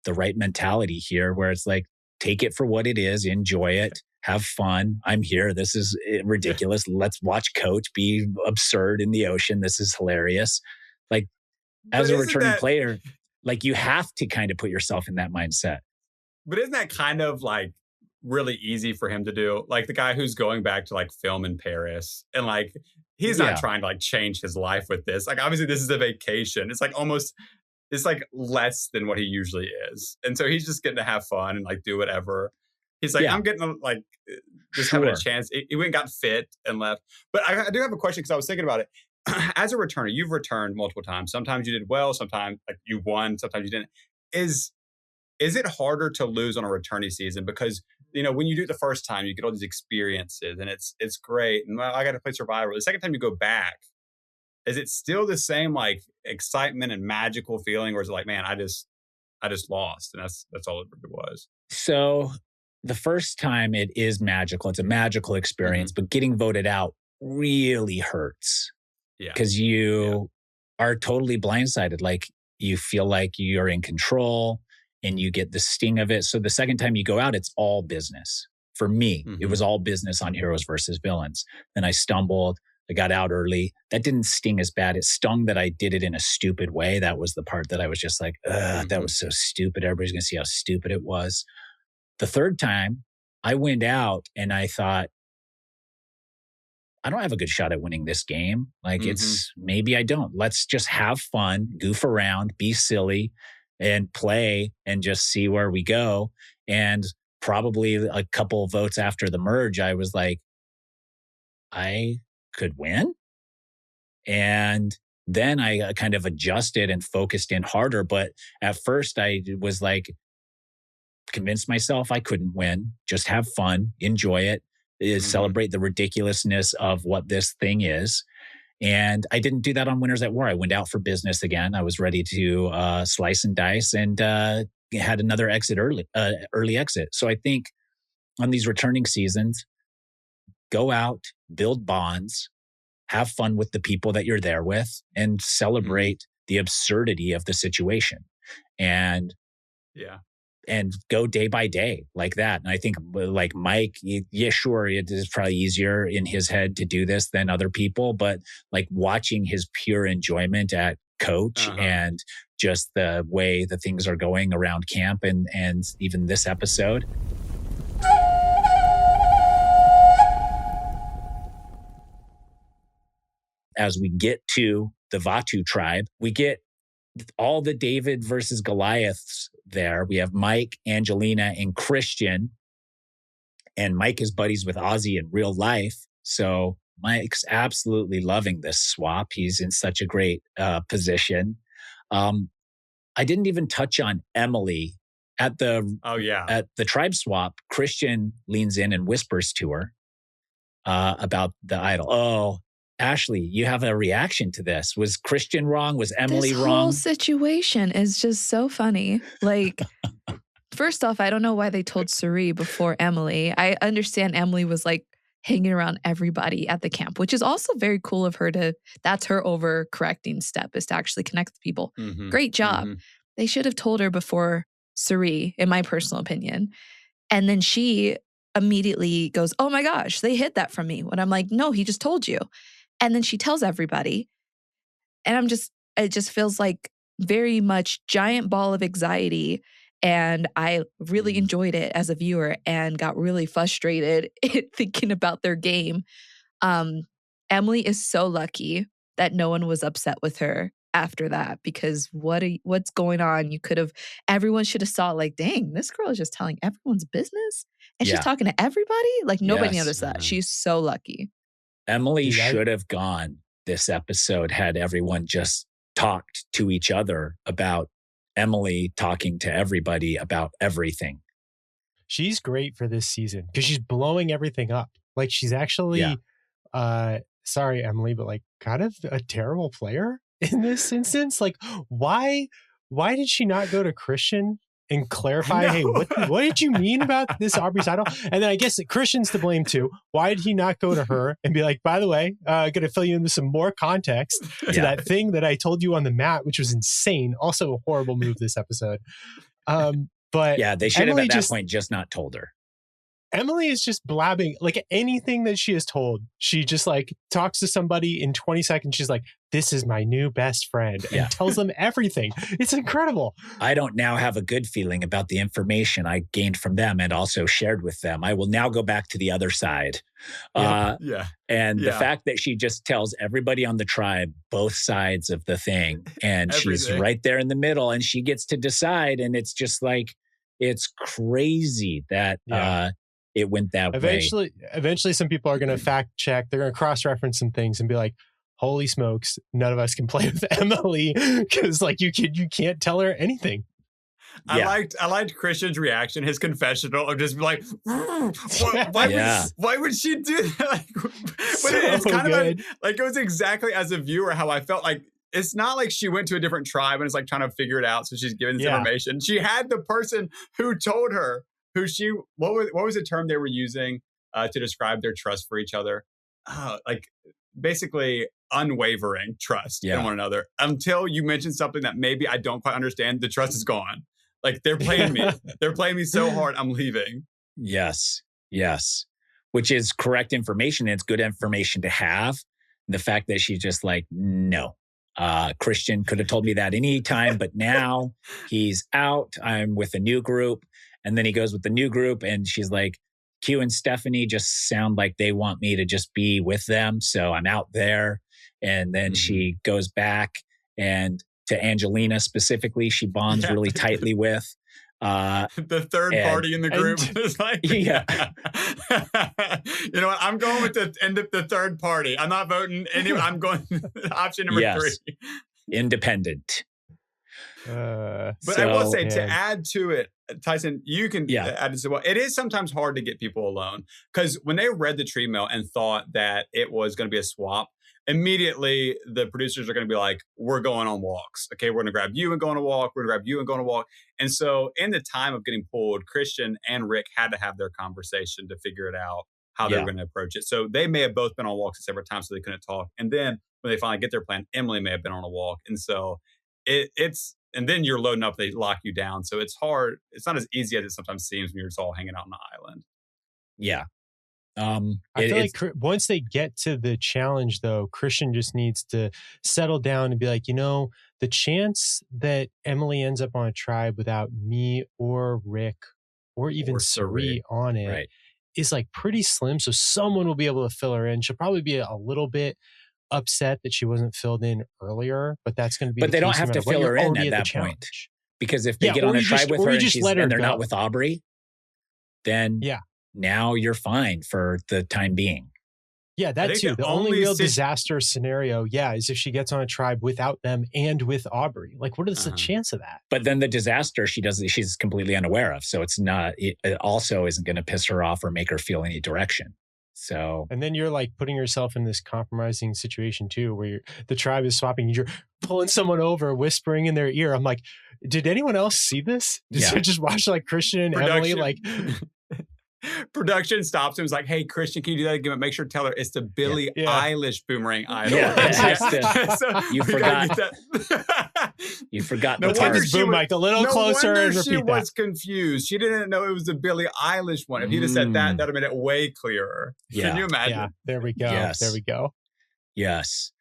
the right mentality here where it's like, take it for what it is, enjoy it. Have fun. I'm here. This is ridiculous. Let's watch Coach be absurd in the ocean. This is hilarious. Like, as a returning player, like, you have to kind of put yourself in that mindset. But isn't that kind of like really easy for him to do? Like the guy who's going back to like film in Paris and like, he's not trying to like change his life with this. Like, obviously this is a vacation. It's like it's like less than what he usually is. And so he's just getting to have fun and like do whatever. He's like, I'm getting like just having a chance. He went and got fit and left. But I do have a question because I was thinking about it. As a returner, you've returned multiple times. Sometimes you did well. Sometimes like you won. Sometimes you didn't. Is it harder to lose on a returning season? Because, you know, when you do it the first time, you get all these experiences and it's great. And I got to play Survivor. The second time you go back, is it still the same like excitement and magical feeling? Or is it like, man, I just lost. And that's all it was. So the first time it is magical. It's a magical experience, but getting voted out really hurts. Yeah. Because you are totally blindsided. Like, you feel like you're in control and you get the sting of it. So the second time you go out, it's all business. For me, it was all business on Heroes versus Villains. Then I stumbled. I got out early. That didn't sting as bad. It stung that I did it in a stupid way. That was the part that I was just like, that was so stupid. Everybody's going to see how stupid it was. The third time, I went out and I thought, I don't have a good shot at winning this game. Like, maybe I don't. Let's just have fun, goof around, be silly, and play and just see where we go. And probably a couple of votes after the merge, I was like, I could win. And then I kind of adjusted and focused in harder. But at first I was like, convinced myself I couldn't win. Just have fun, enjoy it, celebrate the ridiculousness of what this thing is. And I didn't do that on Winners at War. I went out for business again. I was ready to slice and dice and had another early exit. So I think on these returning seasons, go out, build bonds, have fun with the people that you're there with, and celebrate the absurdity of the situation. And and go day by day like that. And I think like Mike, sure, it is probably easier in his head to do this than other people, but like watching his pure enjoyment at Coach and just the way the things are going around camp and even this episode. As we get to the Vatu tribe, we get all the David versus Goliaths there. We have Mike, Angelina, and Christian. And Mike is buddies with Ozzy in real life. So Mike's absolutely loving this swap. He's in such a great position. I didn't even touch on Emily at the tribe swap. Christian leans in and whispers to her about the idol. Oh, Ashleigh, you have a reaction to this. Was Christian wrong? Was Emily wrong? This whole situation is just so funny. Like, first off, I don't know why they told Suri before Emily. I understand Emily was like hanging around everybody at the camp, which is also very cool of her that's her overcorrecting step, is to actually connect with people. Great job. They should have told her before Suri, in my personal opinion. And then she immediately goes, oh my gosh, they hid that from me. When I'm like, no, he just told you. And then she tells everybody. And it just feels like very much giant ball of anxiety. And I really enjoyed it as a viewer and got really frustrated thinking about their game. Emily is so lucky that no one was upset with her after that, because what's going on? Everyone should have saw like, dang, this girl is just telling everyone's business. And she's talking to everybody. Like, nobody noticed that. She's so lucky. Emily should have gone this episode had everyone just talked to each other about Emily talking to everybody about everything. She's great for this season because she's blowing everything up. Like she's actually, sorry, Emily, but like kind of a terrible player in this instance. Like why did she not go to Christian and clarify, hey, what did you mean about this Aubrey's idol? And then I guess Christian's to blame too. Why did he not go to her and be like, by the way, going to fill you in with some more context to that thing that I told you on the mat, which was insane. Also a horrible move this episode. But yeah, they should have at that point just not told her. Emily is just blabbing, like anything that she is told. She just like talks to somebody in 20 seconds. She's like, this is my new best friend, and tells them everything. It's incredible. I don't now have a good feeling about the information I gained from them and also shared with them. I will now go back to the other side. And the fact that she just tells everybody on the tribe both sides of the thing, and she's right there in the middle, and she gets to decide. And it's just like, it's crazy that it went that way. Eventually, some people are going to fact check. They're going to cross-reference some things and be like, holy smokes, none of us can play with Emily because like you can't tell her anything. I liked Christian's reaction, his confessional of just like, why would she do that? Like, it's kind of like it was exactly as a viewer how I felt. Like it's not like she went to a different tribe and is like trying to figure it out, so she's giving this information. She had the person who told her what was the term they were using to describe their trust for each other? Like basically unwavering trust in one another. Until you mention something that maybe I don't quite understand, the trust is gone. Like they're playing me. They're playing me so hard, I'm leaving. Yes. Which is correct information. And it's good information to have. The fact that she's just like, no. Christian could have told me that anytime, but now he's out. I'm with a new group. And then he goes with the new group and she's like, Q and Stephanie just sound like they want me to just be with them. So I'm out there. And then she goes back and to Angelina specifically, she bonds really tightly with. The third party in the group is like, you know what? I'm going with the third party. I'm not voting anyone. I'm going option number 3. Independent. But I will say to add to it, Tyson, you can add this as well. It is sometimes hard to get people alone because when they read the tree mail and thought that it was going to be a swap, immediately the producers are going to be like, we're going on walks. Okay, we're going to grab you and go on a walk. We're going to grab you and go on a walk. And so in the time of getting pulled, Christian and Rick had to have their conversation to figure it out how they were going to approach it. So they may have both been on walks at separate times so they couldn't talk. And then when they finally get their plan, Emily may have been on a walk. And so and then you're loading up, they lock you down. So it's hard. It's not as easy as it sometimes seems when you're just all hanging out on the island. Yeah. I feel like once they get to the challenge, though, Christian just needs to settle down and be like, the chance that Emily ends up on a tribe without me or Rick or even Sari on it is like pretty slim. So someone will be able to fill her in. She'll probably be a little bit upset that she wasn't filled in earlier, but that's going to be. But they don't have to fill her in at that point, because if they get on a tribe with her and they're not with Aubrey, then now you're fine for the time being. Yeah, that too. The only real disaster scenario, is if she gets on a tribe without them and with Aubrey. Like, what is the chance of that? But then the disaster she's completely unaware of, so it's not. It also isn't going to piss her off or make her feel any direction. So, and then you're like putting yourself in this compromising situation too, where the tribe is swapping. You're pulling someone over, whispering in their ear. I'm like, did anyone else see this? Did you just watch like Christian and Emily like? Production stops him. It's like, hey, Christian, can you do that again? Make sure to tell her it's the Billie Eilish boomerang idol. So you forgot. You forgot the part. Boom mic a little closer and repeat she was confused. She didn't know it was the Billie Eilish one. If he'd have said that, that'd have made it way clearer. Can you imagine? Yeah, there we go. Yes. There we go. Yes.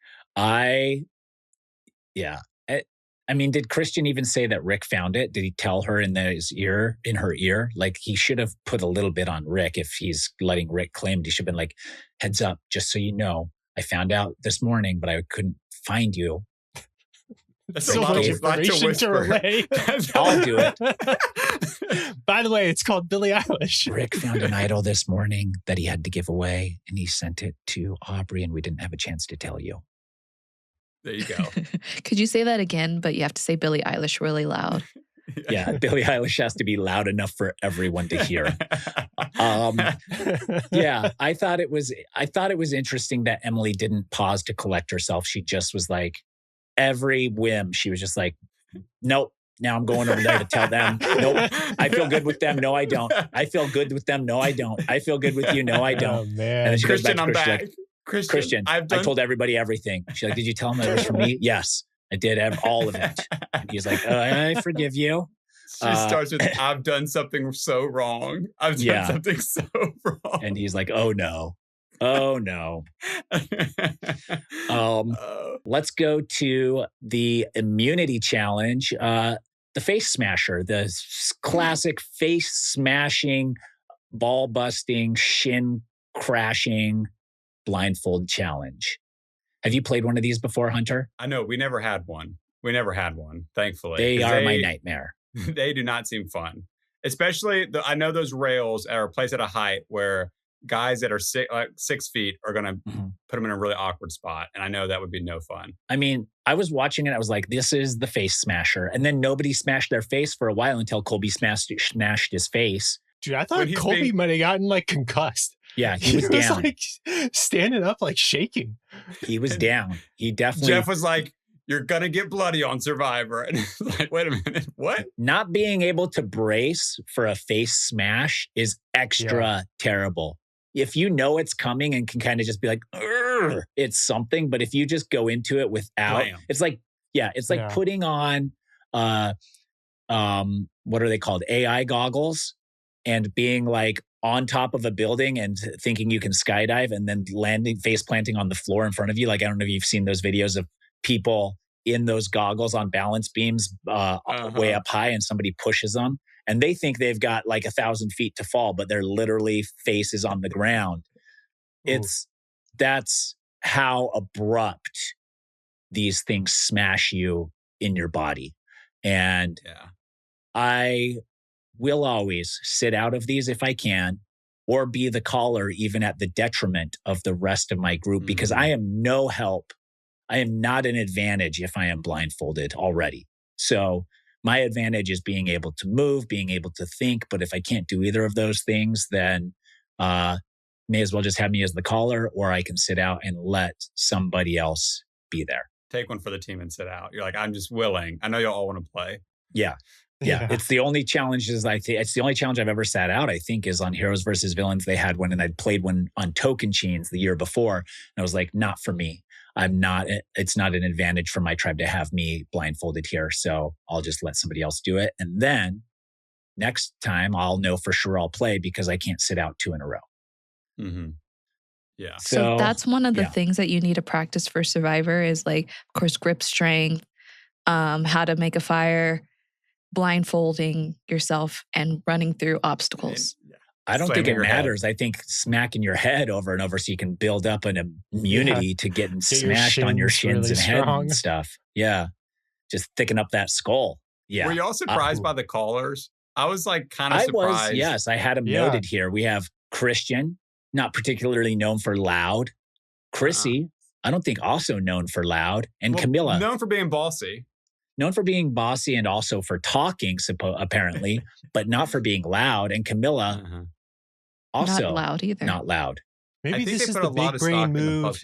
I mean, did Christian even say that Rick found it? Did he tell her in her ear? Like, he should have put a little bit on Rick if he's letting Rick claim. He should have been like, heads up, just so you know, I found out this morning, but I couldn't find you. That's so much information to relay. I'll do it. By the way, it's called Billie Eilish. Rick found an idol this morning that he had to give away, and he sent it to Aubrey, and we didn't have a chance to tell you. There you go. Could you say that again, but you have to say Billie Eilish really loud? Yeah, Billie Eilish has to be loud enough for everyone to hear. Yeah, I thought it was interesting that Emily didn't pause to collect herself. She just was like, every whim, she was just like, nope. Now I'm going over there to tell them, nope, I feel good with them. No, I don't. I feel good with them. No, I don't. I feel good with you. No, I don't. Oh, man. And then she goes back to I'm Christian, back. like, Christian, I told everybody everything. She's like, did you tell them it was from me? Yes, I did all of it. And he's like, I forgive you. She starts with, I've done something so wrong. I've done something so wrong. And he's like, oh no. Oh no. Let's go to the immunity challenge. The face smasher, the classic face smashing, ball busting, shin crashing, blindfold challenge. Have you played one of these before, Hunter? I know. We never had one. Thankfully. They are my nightmare. They do not seem fun. Especially, I know those rails are placed at a height where guys that are 6 feet are going to put them in a really awkward spot. And I know that would be no fun. I mean, I was watching it. I was like, this is the face smasher. And then nobody smashed their face for a while until Colby smashed his face. Dude, I thought Colby might have gotten like concussed. Yeah, he was down. Like standing up, like shaking. He was down. He definitely. Jeff was like, you're going to get bloody on Survivor. And it's like, wait a minute, what? Not being able to brace for a face smash is extra terrible. If you know it's coming and can kind of just be like, it's something. But if you just go into it without, it's like, putting on, what are they called? AI goggles and being like on top of a building and thinking you can skydive and then face planting on the floor in front of you. Like, I don't know if you've seen those videos of people in those goggles on balance beams way up high and somebody pushes them. And they think they've got like 1,000 feet to fall, but they're literally faces on the ground. That's how abrupt these things smash you in your body. And I will always sit out of these if I can, or be the caller, even at the detriment of the rest of my group, because I am no help. I am not an advantage if I am blindfolded already. So my advantage is being able to move, being able to think. But if I can't do either of those things, then may as well just have me as the caller, or I can sit out and let somebody else be there. Take one for the team and sit out. You're like, I'm just willing. I know y'all all want to play. Yeah. It's the only challenges it's the only challenge I've ever sat out, I think, is on Heroes versus Villains. They had one and I'd played one on Token Chains the year before. And I was like, not for me. It's not an advantage for my tribe to have me blindfolded here. So I'll just let somebody else do it. And then next time I'll know for sure I'll play because I can't sit out 2 in a row. Mm-hmm. Yeah. So that's one of the things that you need to practice for Survivor is like, of course, grip strength, how to make a fire, blindfolding yourself and running through obstacles. I don't think it matters. I think smacking your head over and over so you can build up an immunity to getting smashed on your shins really and head and stuff. Yeah. Just thicken up that skull. Yeah. Were you all surprised by the callers? I was like kind of surprised. Yes. I had them noted here. We have Christian, not particularly known for loud. Chrissy, I don't think also known for loud. And Camilla. Known for being bossy. Known for being bossy and also for talking, apparently, but not for being loud. And Camilla, also not loud either. Not loud. Maybe this is the big brain move.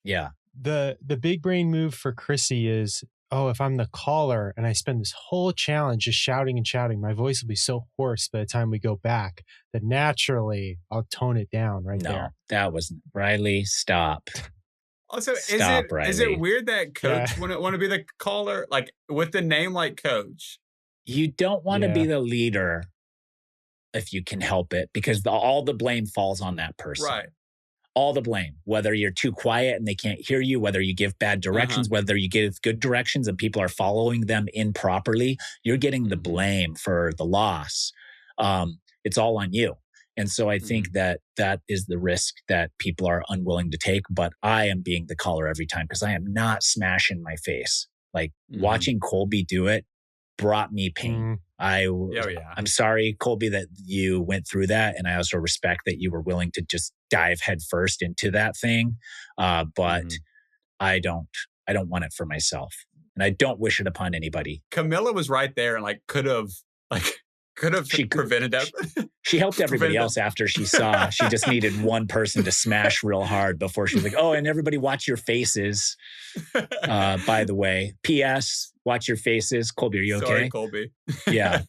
Yeah. The big brain move for Chrissy is, if I'm the caller and I spend this whole challenge just shouting and shouting, my voice will be so hoarse by the time we go back that naturally I'll tone it down there. No, that wasn't. Riley, stop. Also, is it weird that Coach wouldn't want to be the caller? Like, with the name like Coach. You don't want to be the leader if you can help it, because all the blame falls on that person. Right. All the blame, whether you're too quiet and they can't hear you, whether you give bad directions, whether you give good directions and people are following them improperly, you're getting the blame for the loss. It's all on you. And so I think that is the risk that people are unwilling to take. But I am being the caller every time because I am not smashing my face. Like watching Colby do it brought me pain. I'm sorry, Colby, that you went through that. And I also respect that you were willing to just dive headfirst into that thing. But I don't want it for myself. And I don't wish it upon anybody. Camilla was right there and could have prevented that. She helped everybody else after she saw. She just needed one person to smash real hard before she was like, oh, and everybody watch your faces. By the way, P.S. Watch your faces. Colby, are you okay? Sorry, Colby. Yeah.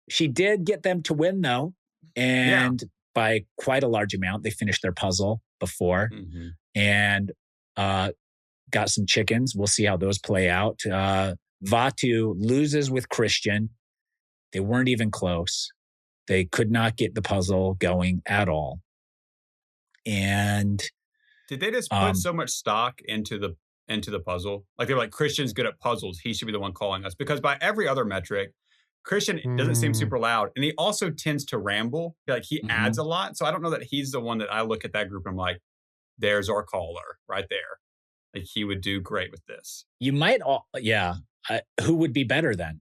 She did get them to win though. And by quite a large amount, they finished their puzzle before and got some chickens. We'll see how those play out. Vaatu loses with Christian. They weren't even close. They could not get the puzzle going at all. And did they just put so much stock into the puzzle? Like they were like, Christian's good at puzzles. He should be the one calling us. Because by every other metric, Christian doesn't seem super loud. And he also tends to ramble. Like he adds a lot. So I don't know that he's the one that I look at that group and I'm like, there's our caller right there. Like he would do great with this. You might, who would be better then?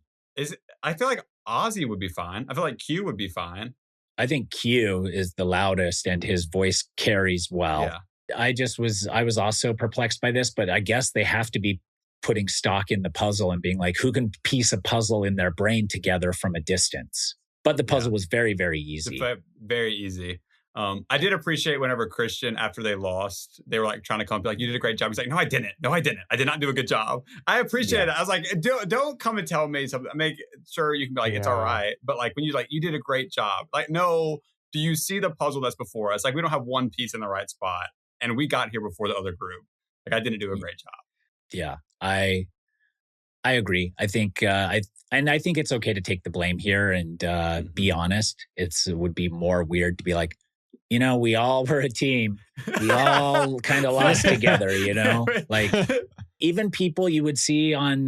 I feel like Ozzy would be fine. I feel like Q would be fine. I think Q is the loudest and his voice carries well. Yeah. I was also perplexed by this, but I guess they have to be putting stock in the puzzle and being like, who can piece a puzzle in their brain together from a distance? But the puzzle was very, very easy. Very easy. I did appreciate whenever Christian, after they lost, they were like trying to come and be like, you did a great job. He's like, no, I didn't. I did not do a good job. I appreciate it. I was like, don't come and tell me something. Make sure you can be like, it's all right. But like when you like, you did a great job. Like, no, do you see the puzzle that's before us? Like we don't have one piece in the right spot. And we got here before the other group. Like I didn't do a great job. Yeah, I agree. I think I think it's okay to take the blame here and be honest. It would be more weird to be like, we all were a team. We all kind of lost together, Like even people you would see on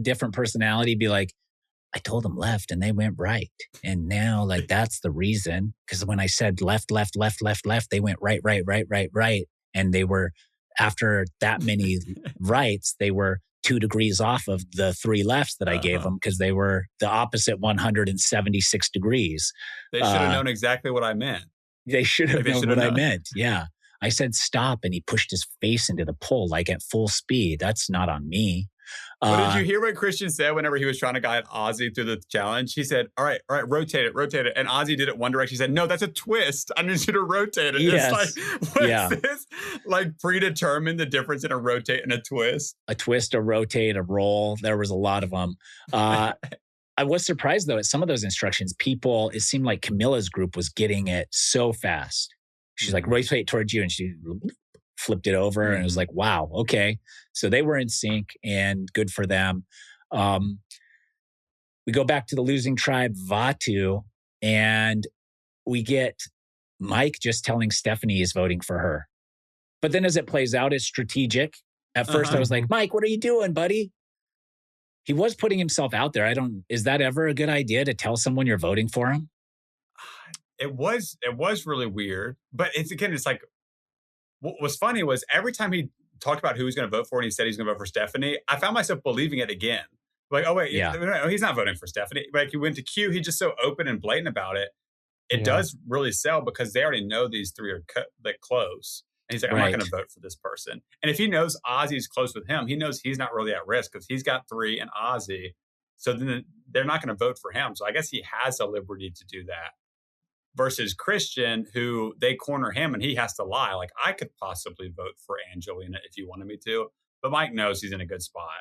different personality be like, I told them left and they went right. And now like that's the reason. Because when I said left, they went right. And they were, after that many rights, they were 2 degrees off of the 3 lefts that I gave them because they were the opposite 176 degrees. They should have known exactly what I meant. They should have known what I meant. Yeah. I said stop and he pushed his face into the pole like at full speed. That's not on me. Did you hear what Christian said whenever he was trying to guide Ozzy through the challenge? He said, all right, rotate it. And Ozzy did it one direction. He said, no, that's a twist. I need you to rotate it. Yes. It's like, what's this? Like predetermined the difference in a rotate and a twist? A twist, a rotate, a roll. There was a lot of them. I was surprised though at some of those instructions. It seemed like Camilla's group was getting it so fast. She's like, rotate towards you. And she flipped it over and it was like, wow, okay. So they were in sync and good for them. We go back to the losing tribe, Vaatu, and we get Mike just telling Stephanie he's voting for her. But then as it plays out, it's strategic. At first I was like, Mike, what are you doing, buddy? He was putting himself out there. Is that ever a good idea to tell someone you're voting for him? It was really weird. But it's like, what was funny was every time he talked about who he was going to vote for and he said he's going to vote for Stephanie, I found myself believing it again. Like, oh, wait, no, he's not voting for Stephanie. Like he went to Q, he's just so open and blatant about it. It does really sell because they already know these 3 are close. And he's like, I'm not going to vote for this person. And if he knows Ozzy's close with him, he knows he's not really at risk because he's got 3 and Ozzy. So then they're not going to vote for him. So I guess he has the liberty to do that. Versus Christian, who they corner him and he has to lie. Like, I could possibly vote for Angelina if you wanted me to. But Mike knows he's in a good spot.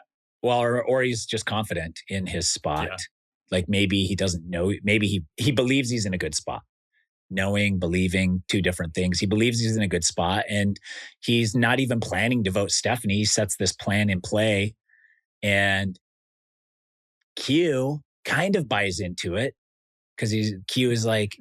Well, or he's just confident in his spot. Yeah. Like maybe he doesn't know. Maybe he believes he's in a good spot. Knowing, believing, 2 different things. He believes he's in a good spot and he's not even planning to vote Stephanie. He sets this plan in play and Q kind of buys into it because Q is like,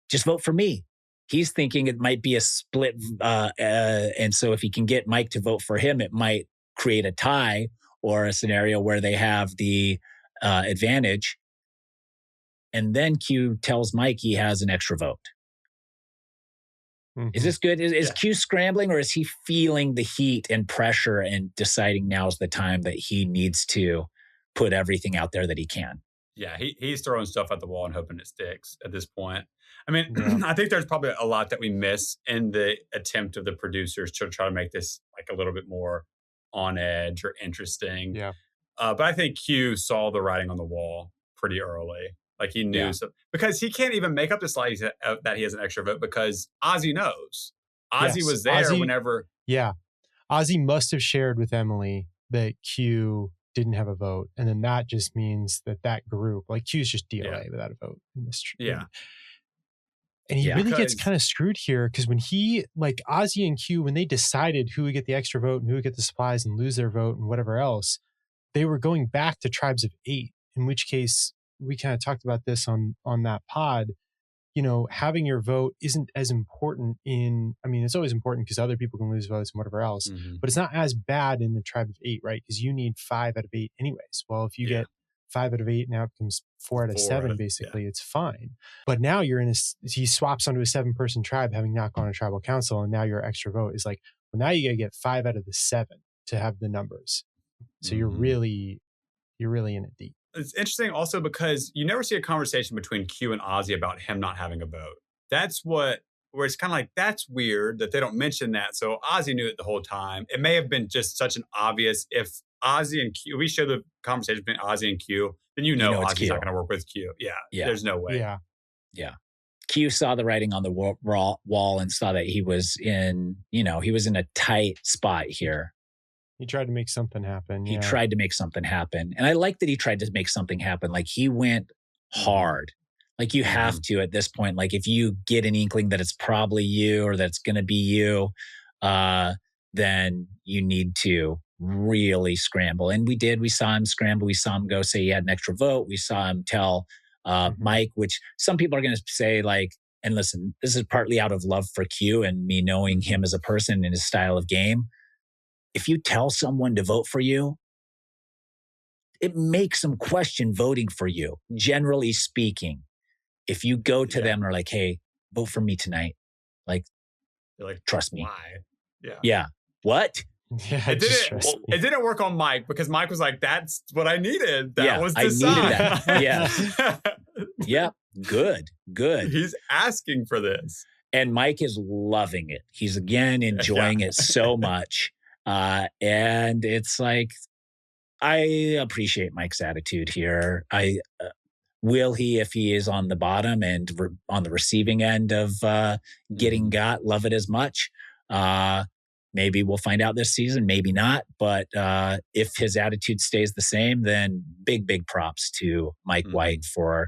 just vote for me. He's thinking it might be a split. And so if he can get Mike to vote for him, it might create a tie or a scenario where they have the advantage. And then Q tells Mike he has an extra vote. Is this good? Is Q scrambling or is he feeling the heat and pressure and deciding now's the time that he needs to put everything out there that he can? Yeah, he's throwing stuff at the wall and hoping it sticks at this point. I mean, I think there's probably a lot that we miss in the attempt of the producers to try to make this like a little bit more on edge or interesting. Yeah. But I think Q saw the writing on the wall pretty early. Like he knew, because he can't even make up this lie that he has an extra vote because Ozzy knows. Ozzy was there whenever. Yeah. Ozzy must have shared with Emily that Q didn't have a vote. And then that just means that group, like Q's just DOA without a vote in this. Yeah. And he really gets kind of screwed here because when like Ozzy and Q, when they decided who would get the extra vote and who would get the supplies and lose their vote and whatever else, they were going back to tribes of 8, in which case we kind of talked about this on that pod. Having your vote isn't as important it's always important because other people can lose votes and whatever else, but it's not as bad in the tribe of 8, right? Because you need 5 out of 8 anyways. Well, if you get 5 out of 8, now it becomes 4 out of 7, basically, it's fine. But now he swaps onto a 7-person tribe, having not gone to tribal council, and now your extra vote is like, well, now you got to get 5 out of the 7 to have the numbers. So you're really in it deep. It's interesting also because you never see a conversation between Q and Ozzy about him not having a vote. That's where it's kind of like, that's weird that they don't mention that. So Ozzy knew it the whole time. It may have been just such an obvious, if Ozzy and Q, we show the conversation between Ozzy and Q, then Ozzy's not going to work with Q. Yeah. There's no way. Yeah. Q saw the writing on the wall and saw that he was in a tight spot here. He tried to make something happen. He tried to make something happen. And I like that he tried to make something happen. Like he went hard. Like you have to at this point. Like if you get an inkling that it's probably you or that it's going to be you, then you need to really scramble. And we did. We saw him scramble. We saw him go say he had an extra vote. We saw him tell Mike, which some people are going to say like, and listen, this is partly out of love for Q and me knowing him as a person and his style of game. If you tell someone to vote for you, it makes them question voting for you, generally speaking. If you go to them and are like, hey, vote for me tonight. Like, trust me. Why? Yeah. What? Yeah, it didn't work on Mike because Mike was like, that's what I needed. That was the I sign. needed that. Yeah. Yeah. Good. He's asking for this. And Mike is loving it. He's again enjoying it so much. And it's like, I appreciate Mike's attitude here. Will he, if he is on the bottom and on the receiving end of getting got, love it as much? Maybe we'll find out this season, maybe not. But if his attitude stays the same, then big props to Mike White for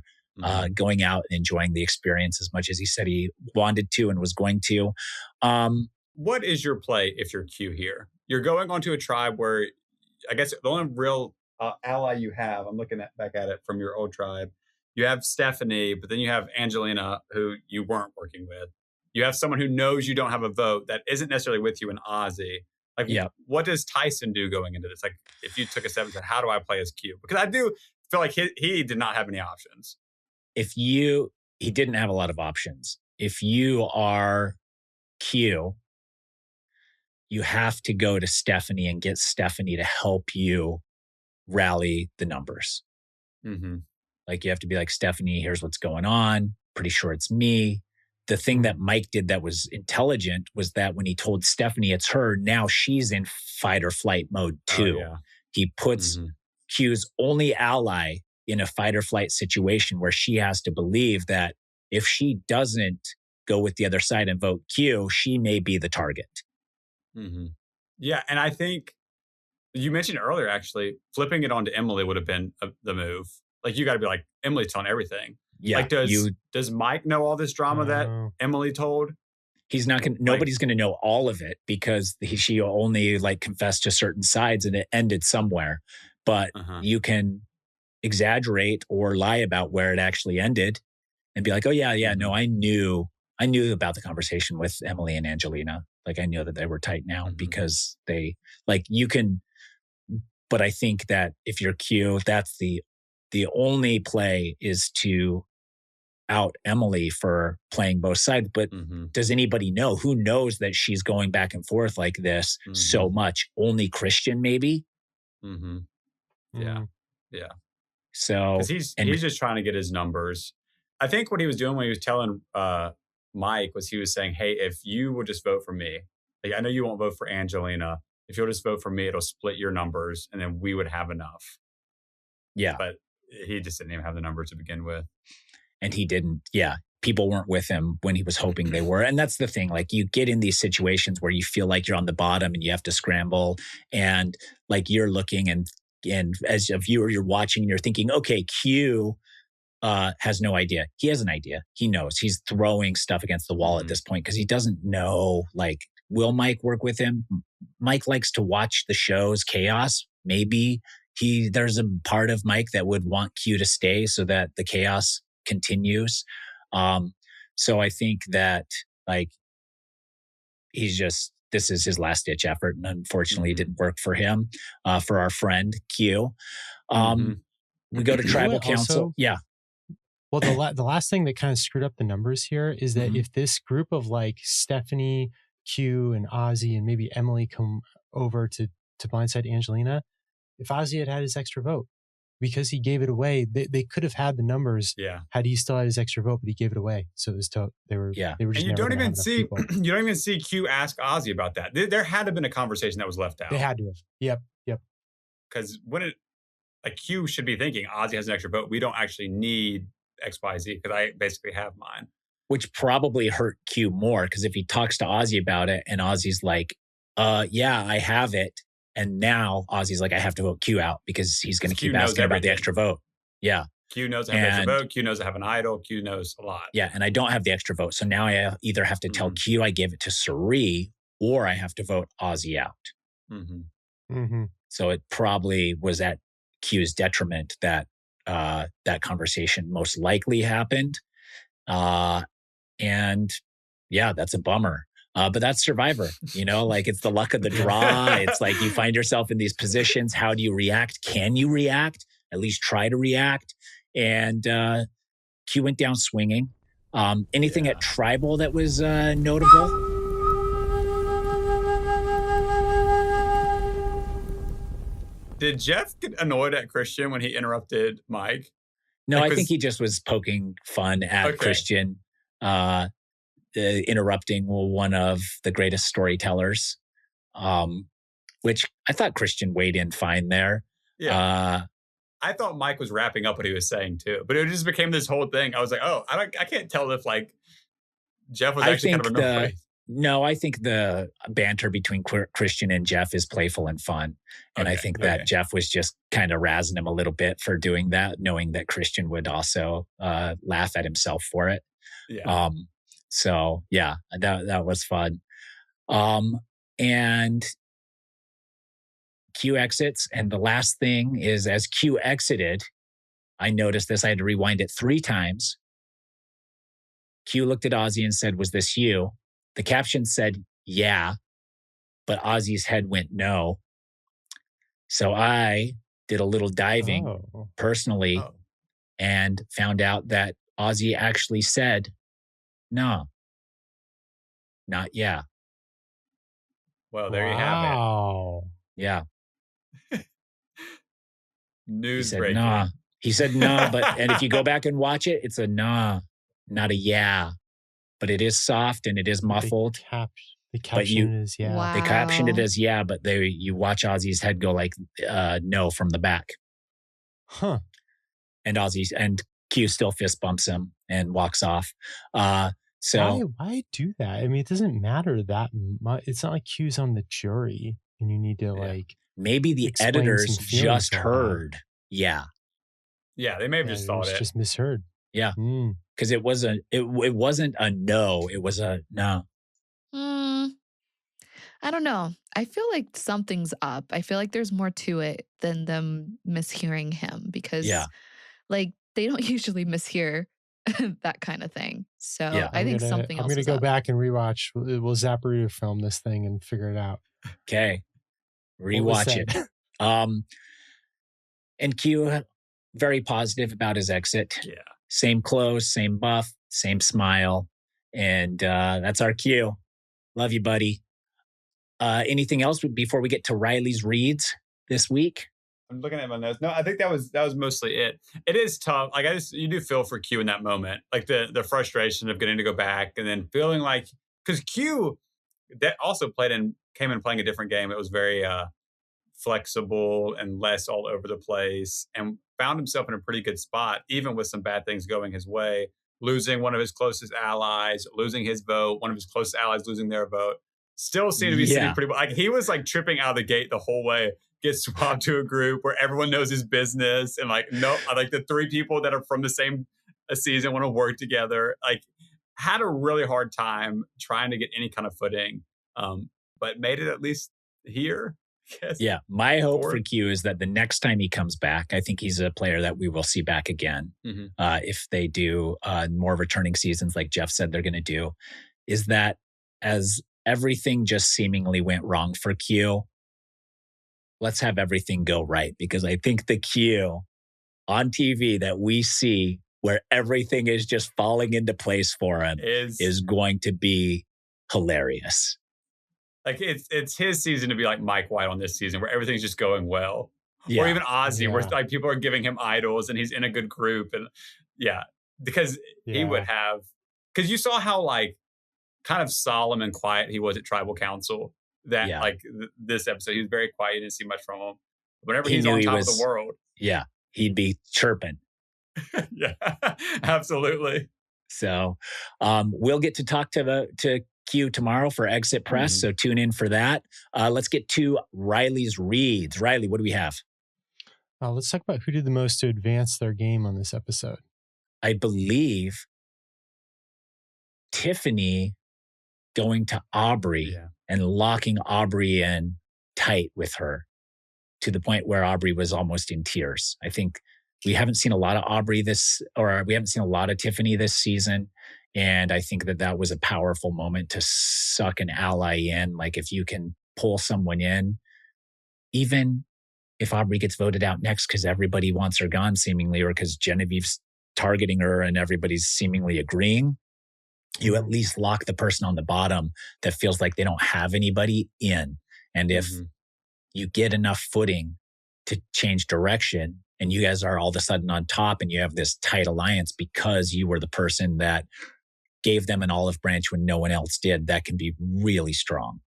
going out and enjoying the experience as much as he said he wanted to and was going to. What is your play if you're Q here? You're going onto a tribe where I guess the only real ally you have, I'm looking back at it from your old tribe, you have Stephanie, but then you have Angelina, who you weren't working with. You have someone who knows you don't have a vote that isn't necessarily with you in Ozzy. Like, what does Tyson do going into this? Like, if you took a 7, how do I play as Q? Because I do feel like he did not have any options. He didn't have a lot of options. If you are Q, you have to go to Stephanie and get Stephanie to help you rally the numbers. Like you have to be like, Stephanie, here's what's going on. Pretty sure it's me. The thing that Mike did that was intelligent was that when he told Stephanie it's her, now she's in fight or flight mode too. He puts Q's only ally in a fight or flight situation where she has to believe that if she doesn't go with the other side and vote Q, she may be the target. Yeah, and I think you mentioned earlier, actually, flipping it onto Emily would have been the move. Like, you got to be like, Emily's telling everything. Yeah. Like, does Mike know all this drama that Emily told? He's not going. Nobody's going to know all of it because she only like confessed to certain sides and it ended somewhere. But you can exaggerate or lie about where it actually ended and be like, oh yeah, no, I knew about the conversation with Emily and Angelina. Like I know that they were tight now because they like you can. But I think that if you're Q, that's the only play is to out Emily for playing both sides. But does anybody know? Who knows that she's going back and forth like this so much? Only Christian, maybe. Yeah. So he's just trying to get his numbers. I think what he was doing when he was telling Mike was he was saying, hey, if you would just vote for me, like I know you won't vote for Angelina. if you'll just vote for me, it'll split your numbers, and then we would have enough. Yeah. But he just didn't even have the numbers to begin with. And he didn't. Yeah. People weren't with him when he was hoping they were. And that's the thing. Like, you get in these situations where you feel like you're on the bottom and you have to scramble, and like you're looking and as a viewer, you're watching and you're thinking, okay, Q has no idea. He has an idea. He knows. He's throwing stuff against the wall at this point because he doesn't know, like, will Mike work with him? Mike likes to watch the show's chaos. Maybe there's a part of Mike that would want Q to stay so that the chaos continues. So I think that, like, this is his last ditch effort, and unfortunately it didn't work for him, for our friend Q. We go to tribal council. Also, yeah. Well, the last thing that kind of screwed up the numbers here is that if this group of like Stephanie, Q, and Ozzy, and maybe Emily come over to blindside Angelina, if Ozzy had his extra vote, because he gave it away, they could have had the numbers had he still had his extra vote, but he gave it away. So it was they were just and you never don't even see people. you don't even see Q ask Ozzy about that. There had to have been a conversation that was left out. They had to have. Yep. Because Q should be thinking Ozzy has an extra vote. We don't actually need XYZ because I basically have mine. Which probably hurt Q more, because if he talks to Ozzy about it and Ozzy's like, yeah, I have it. And now Ozzy's like, I have to vote Q out because he's going to keep asking about the extra vote. Yeah. Q knows I have an extra vote. Q knows I have an idol. Q knows a lot. Yeah. And I don't have the extra vote. So now I either have to tell Q I gave it to Sari, or I have to vote Ozzy out. So it probably was at Q's detriment that that conversation most likely happened. And yeah, that's a bummer. But that's Survivor, like, it's the luck of the draw. It's like you find yourself in these positions. How do you react? Can you react? At least try to react. And Q went down swinging. Anything at Tribal that was notable? Did Jeff get annoyed at Christian when he interrupted Mike? No, I think he just was poking fun at Christian. Interrupting one of the greatest storytellers, which I thought Christian weighed in fine there. Yeah. I thought Mike was wrapping up what he was saying too, but it just became this whole thing. I was like, oh, I can't tell if like Jeff was actually kind of annoyed. No, I think the banter between Christian and Jeff is playful and fun. And I think that Jeff was just kind of razzing him a little bit for doing that, knowing that Christian would also laugh at himself for it. Yeah. So yeah, that was fun. And Q exits. And the last thing is, as Q exited, I noticed this. I had to rewind it 3 times. Q looked at Ozzy and said, "Was this you?" The caption said, "Yeah," but Ozzy's head went no. So I did a little diving personally and found out that Ozzy actually said, "No, not yeah." Well, there you have it. Yeah. News he said, breaking. Nah. He said nah, and if you go back and watch it, it's a nah, not a yeah. But it is soft and it is muffled. The caption is yeah. Wow. They captioned it as yeah, but you watch Ozzy's head go like no from the back. Huh. And Q still fist bumps him and walks off. So why do that? I mean, it doesn't matter that much. It's not like Q's on the jury and you need to like maybe the editors just heard. Yeah. Yeah, they may have just thought it. Just misheard. Yeah. Because it wasn't a no, it was a no. I don't know. I feel like something's up. I feel like there's more to it than them mishearing him, because like they don't usually mishear that kind of thing. So I think something else. I'm going to go back and rewatch. We'll Zapparita film this thing and figure it out. Okay. Rewatch it. And Q, very positive about his exit. Yeah. Same clothes, same buff, same smile. And that's our Q. Love you, buddy. Anything else before we get to Riley's reads this week? I'm looking at my notes. No, I think that was mostly it. It is tough. Like you do feel for Q in that moment, like the frustration of getting to go back and then feeling like, because Q that also played in came in playing a different game. It was very flexible and less all over the place, and found himself in a pretty good spot, even with some bad things going his way, losing one of his closest allies, losing his vote, one of his closest allies losing their vote. Still seemed to be sitting pretty well. Like he was like tripping out of the gate the whole way, gets swapped to a group where everyone knows his business. And like, no, like the 3 people that are from the same season want to work together. Like had a really hard time trying to get any kind of footing, but made it at least here. Yeah. My hope for Q is that the next time he comes back, I think he's a player that we will see back again. If they do more returning seasons, like Jeff said they're going to do, is that as everything just seemingly went wrong for Q, let's have everything go right. Because I think the Q on TV that we see where everything is just falling into place for him is going to be hilarious. Like it's his season to be like Mike White on this season where everything's just going well. Or even Ozzy where like people are giving him idols and he's in a good group. And because he would have, because you saw how like kind of solemn and quiet he was at Tribal Council. That like this episode, he was very quiet. You didn't see much from him. Whenever he's on top of the world. Yeah. He'd be chirping. Yeah, absolutely. So we'll get to talk to Q tomorrow for Exit Press. So tune in for that. Let's get to Riley's reads. Riley, what do we have? Let's talk about who did the most to advance their game on this episode. I believe Tiffany going to Aubrey and locking Aubrey in tight with her to the point where Aubrey was almost in tears. I think we haven't seen a lot of Aubrey we haven't seen a lot of Tiffany this season. And I think that was a powerful moment to suck an ally in. Like if you can pull someone in, even if Aubrey gets voted out next because everybody wants her gone seemingly, or because Genevieve's targeting her and everybody's seemingly agreeing, you at least lock the person on the bottom that feels like they don't have anybody in. And if you get enough footing to change direction and you guys are all of a sudden on top and you have this tight alliance because you were the person that gave them an olive branch when no one else did, that can be really strong.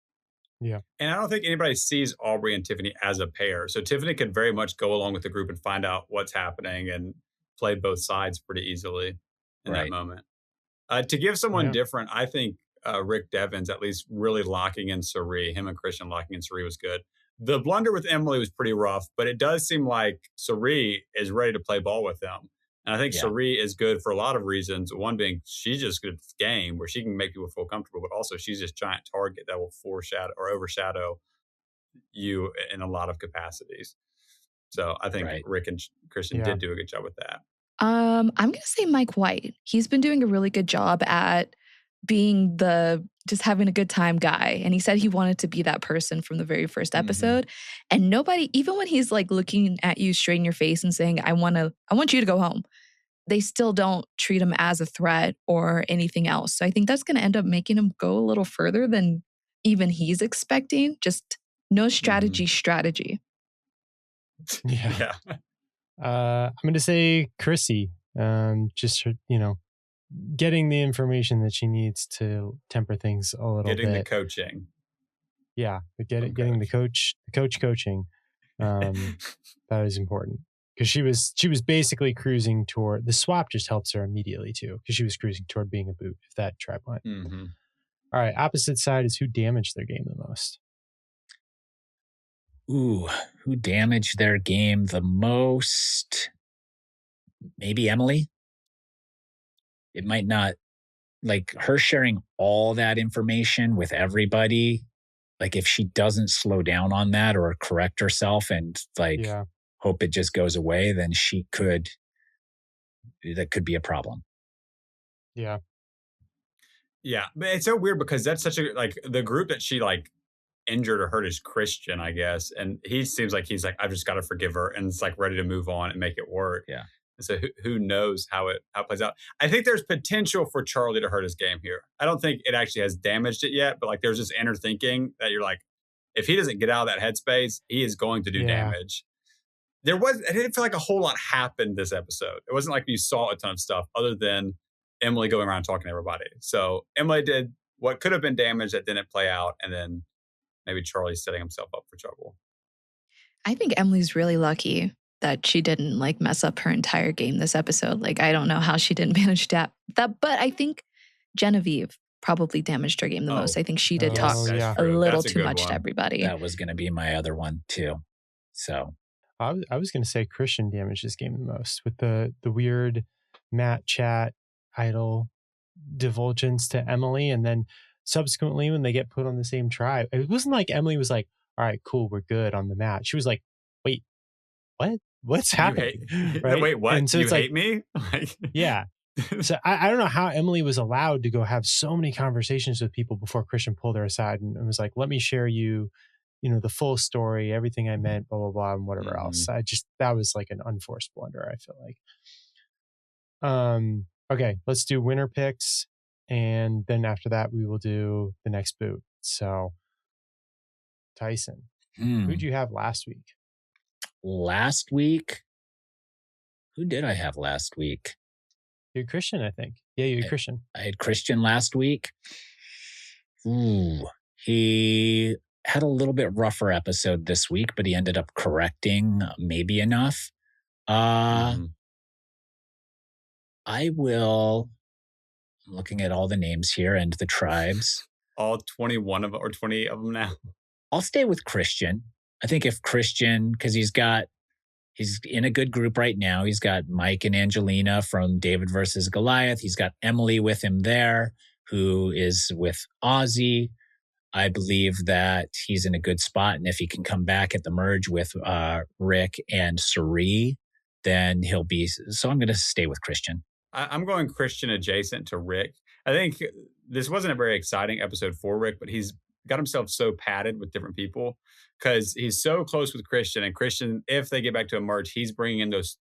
Yeah. And I don't think anybody sees Aubrey and Tiffany as a pair. So Tiffany could very much go along with the group and find out what's happening and play both sides pretty easily in that moment. To give someone different, I think Rick Devens at least really locking in Sari, him and Christian locking in Sari was good. The blunder with Emily was pretty rough, but it does seem like Sari is ready to play ball with them. And I think Sari is good for a lot of reasons. One being she's just good at this game where she can make people feel comfortable, but also she's this giant target that will foreshadow or overshadow you in a lot of capacities. So I think Rick and Christian did do a good job with that. I'm going to say Mike White. He's been doing a really good job at being just having a good time guy. And he said he wanted to be that person from the very first episode. And nobody, even when he's like looking at you straight in your face and saying, I want you to go home, they still don't treat him as a threat or anything else. So I think that's going to end up making him go a little further than even he's expecting. Just no strategy. Yeah. I'm going to say Chrissy. Just her, getting the information that she needs to temper things a little bit. Getting the coaching. Yeah, getting the coach coaching. That is important because she was basically cruising toward the swap. Just helps her immediately too because she was cruising toward being a boot. If that tribe went. All right, opposite side is who damaged their game the most. Ooh, who damaged their game the most? Maybe Emily. It might not, like her sharing all that information with everybody. Like if she doesn't slow down on that or correct herself and hope it just goes away, then that could be a problem. Yeah. Yeah. But it's so weird because that's such the group that she injured or hurt is Christian, I guess. And he seems like he's like, I've just got to forgive her and it's ready to move on and make it work. Yeah. So who knows how it plays out. I think there's potential for Charlie to hurt his game here. I don't think it actually has damaged it yet, but there's this inner thinking that you're if he doesn't get out of that headspace, he is going to do damage. I didn't feel like a whole lot happened this episode. It wasn't like you saw a ton of stuff other than Emily going around talking to everybody. So Emily did what could have been damage that didn't play out. And then maybe Charlie's setting himself up for trouble. I think Emily's really lucky that she didn't like mess up her entire game this episode. Like, I don't know how she didn't manage that, but I think Genevieve probably damaged her game the most. I think she did talk a little too much to everybody. That was going to be my other one too. So I was going to say Christian damaged his game the most with the weird Matt chat idle divulgence to Emily, and then subsequently when they get put on the same tribe, it wasn't like Emily was like, all right, cool, we're good on the match. She was like, wait, what's happening? Right? Wait, what? And so you it's hate like, me? Yeah. So I don't know how Emily was allowed to go have so many conversations with people before Christian pulled her aside and was like, let me share you the full story, everything I meant, blah, blah, blah, and whatever else. That was like an unforced blunder, I feel like. Okay, let's do winner picks. And then after that, we will do the next boot. So, Tyson, who did you have last week? Last week? Who did I have last week? You had Christian, I think. Yeah, you had Christian. I had Christian last week. Ooh, he had a little bit rougher episode this week, but he ended up correcting maybe enough. I will, I'm looking at all the names here and the tribes. All 21 or 28 of them now. I'll stay with Christian. I think if Christian, because he's in a good group right now. He's got Mike and Angelina from David versus Goliath. He's got Emily with him there, who is with Ozzy. I believe that he's in a good spot. And if he can come back at the merge with Rick and Sari, then he'll be. So I'm going to stay with Christian. I'm going Christian adjacent to Rick. I think this wasn't a very exciting episode for Rick, but he's got himself so padded with different people because he's so close with Christian. And Christian, if they get back to a merge, he's bringing in those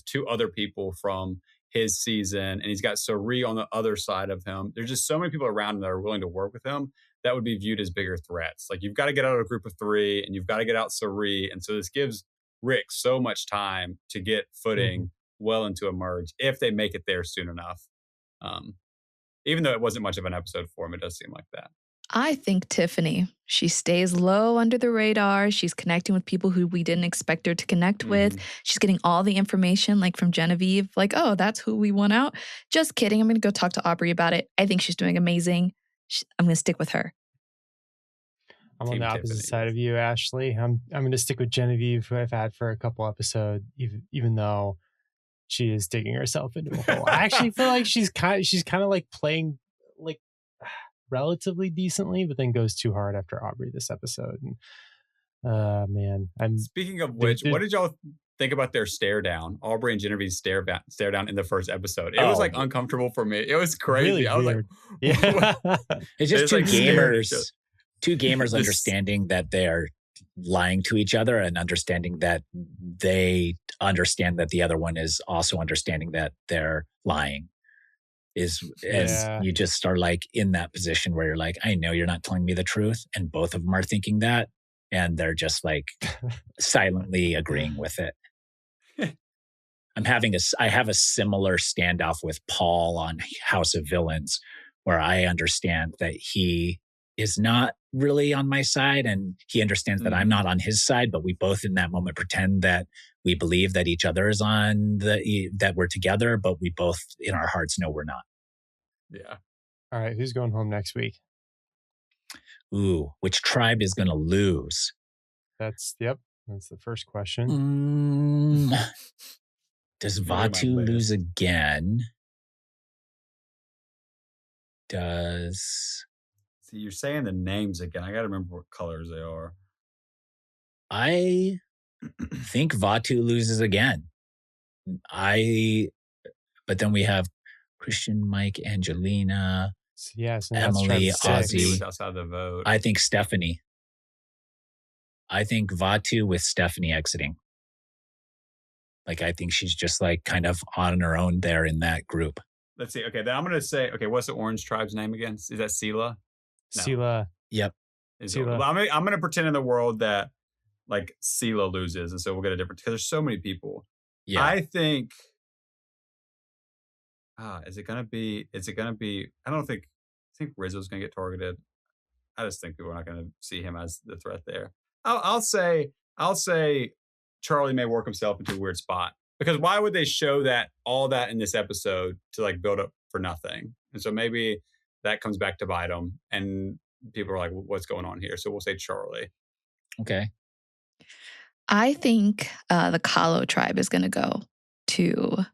two other people from his season. And he's got Sari on the other side of him. There's just so many people around him that are willing to work with him that would be viewed as bigger threats. Like, you've got to get out of a group of three and you've got to get out Sari. And so this gives Rick so much time to get footing well into a merge if they make it there soon enough. Even though it wasn't much of an episode for him, it does seem like that. I think Tiffany, she stays low under the radar. She's connecting with people who we didn't expect her to connect with. She's getting all the information like from Genevieve, like, oh, that's who we want out. Just kidding. I'm going to go talk to Aubrey about it. I think she's doing amazing. I'm going to stick with her. I'm on the opposite side of you, Ashleigh. I'm going to stick with Genevieve, who I've had for a couple episodes, even though she is digging herself into a hole. I actually feel like she's kind of like playing like relatively decently, but then goes too hard after Aubrey this episode. And man, speaking of which, what did y'all think about their stare down? Aubrey and Genevieve's stare down in the first episode. It was like uncomfortable for me. It was crazy. Really I was weird. Like, it's just two gamers understanding that they're lying to each other and understanding that they understand that the other one is also understanding that they're lying. You just are like in that position where you're like, I know you're not telling me the truth. And both of them are thinking that. And they're just like silently agreeing with it. I have a similar standoff with Paul on House of Villains, where I understand that he is not really on my side and he understands that I'm not on his side, but we both in that moment pretend that we believe that each other is that we're together, but we both in our hearts know we're not. Yeah. All right. Who's going home next week? Ooh, which tribe is going to lose? That's the first question. Does Vatu lose again? See, you're saying the names again. I got to remember what colors they are. I think Vatu loses again. But then we have Christian, Mike, Angelina, Emily, Ozzy. Outside the vote. I think Stephanie. I think Vatu with Stephanie exiting. Like, I think she's just like kind of on her own there in that group. Let's see. Okay, then I'm going to say, what's the orange tribe's name again? Is that Sela? No. Sela. Yep. Well, I'm going to pretend in the world that like Sela loses, and so we'll get a different, because there's so many people. Yeah. I think is it going to be, I think Rizzo's going to get targeted. I just think people are not going to see him as the threat there. I'll say Charlie may work himself into a weird spot, because why would they show all that in this episode to like build up for nothing? And so maybe that comes back to bite them, and people are like, what's going on here? So we'll say Charlie. Okay. I think the Kahlo tribe is going to go to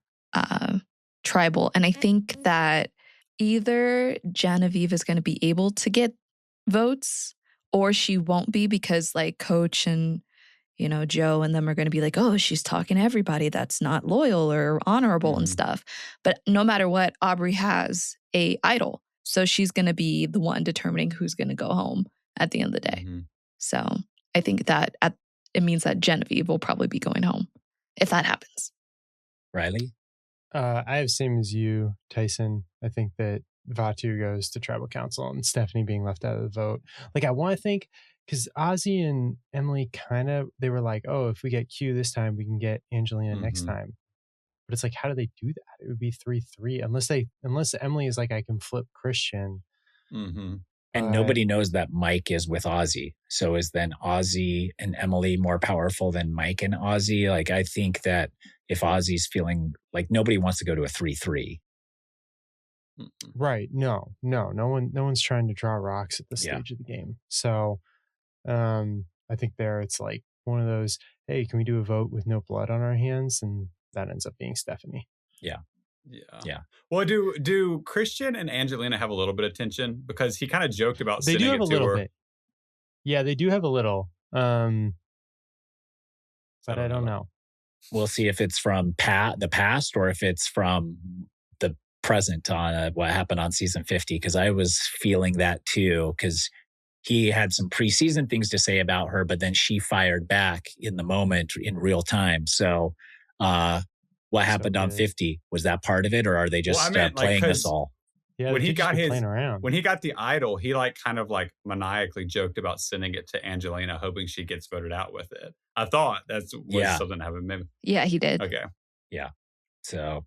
tribal. And I think that either Genevieve is going to be able to get votes, or she won't be, because like Coach and, you know, Joe and them are going to be like, oh, she's talking to everybody that's not loyal or honorable and stuff. But no matter what, Aubrey has a idol. So she's going to be the one determining who's going to go home at the end of the day. So I think that it means that Genevieve will probably be going home if that happens. Riley? I have same as you, Tyson. I think that Vatu goes to tribal council and Stephanie being left out of the vote. Like, I want to think, because Ozzy and Emily they were like, oh, if we get Q this time, we can get Angelina next time. But it's like, how do they do that? It would be 3-3 unless Emily is like, I can flip Christian. And nobody knows that Mike is with Ozzy. So is then Ozzy and Emily more powerful than Mike and Ozzy? Like, I think that if Ozzy's feeling like, nobody wants to go to a 3-3. Right. No one's trying to draw rocks at this stage of the game. So I think it's like one of those, hey, can we do a vote with no blood on our hands? And that ends up being Stephanie. Yeah. Well, do Christian and Angelina have a little bit of tension? Because he kind of joked about they do have it a to little her. bit. Yeah, they do have a little. But I don't know. We'll see if it's from the past or if it's from the present on what happened on season 50. Because I was feeling that too, because he had some preseason things to say about her, but then she fired back in the moment in real time. So what happened on 50? Was that part of it, or are they just playing this all? Yeah, when he got when he got the idol, he like kind of like maniacally joked about sending it to Angelina, hoping she gets voted out with it. I thought was something that happened. Maybe. Yeah, he did. Okay. Yeah. So,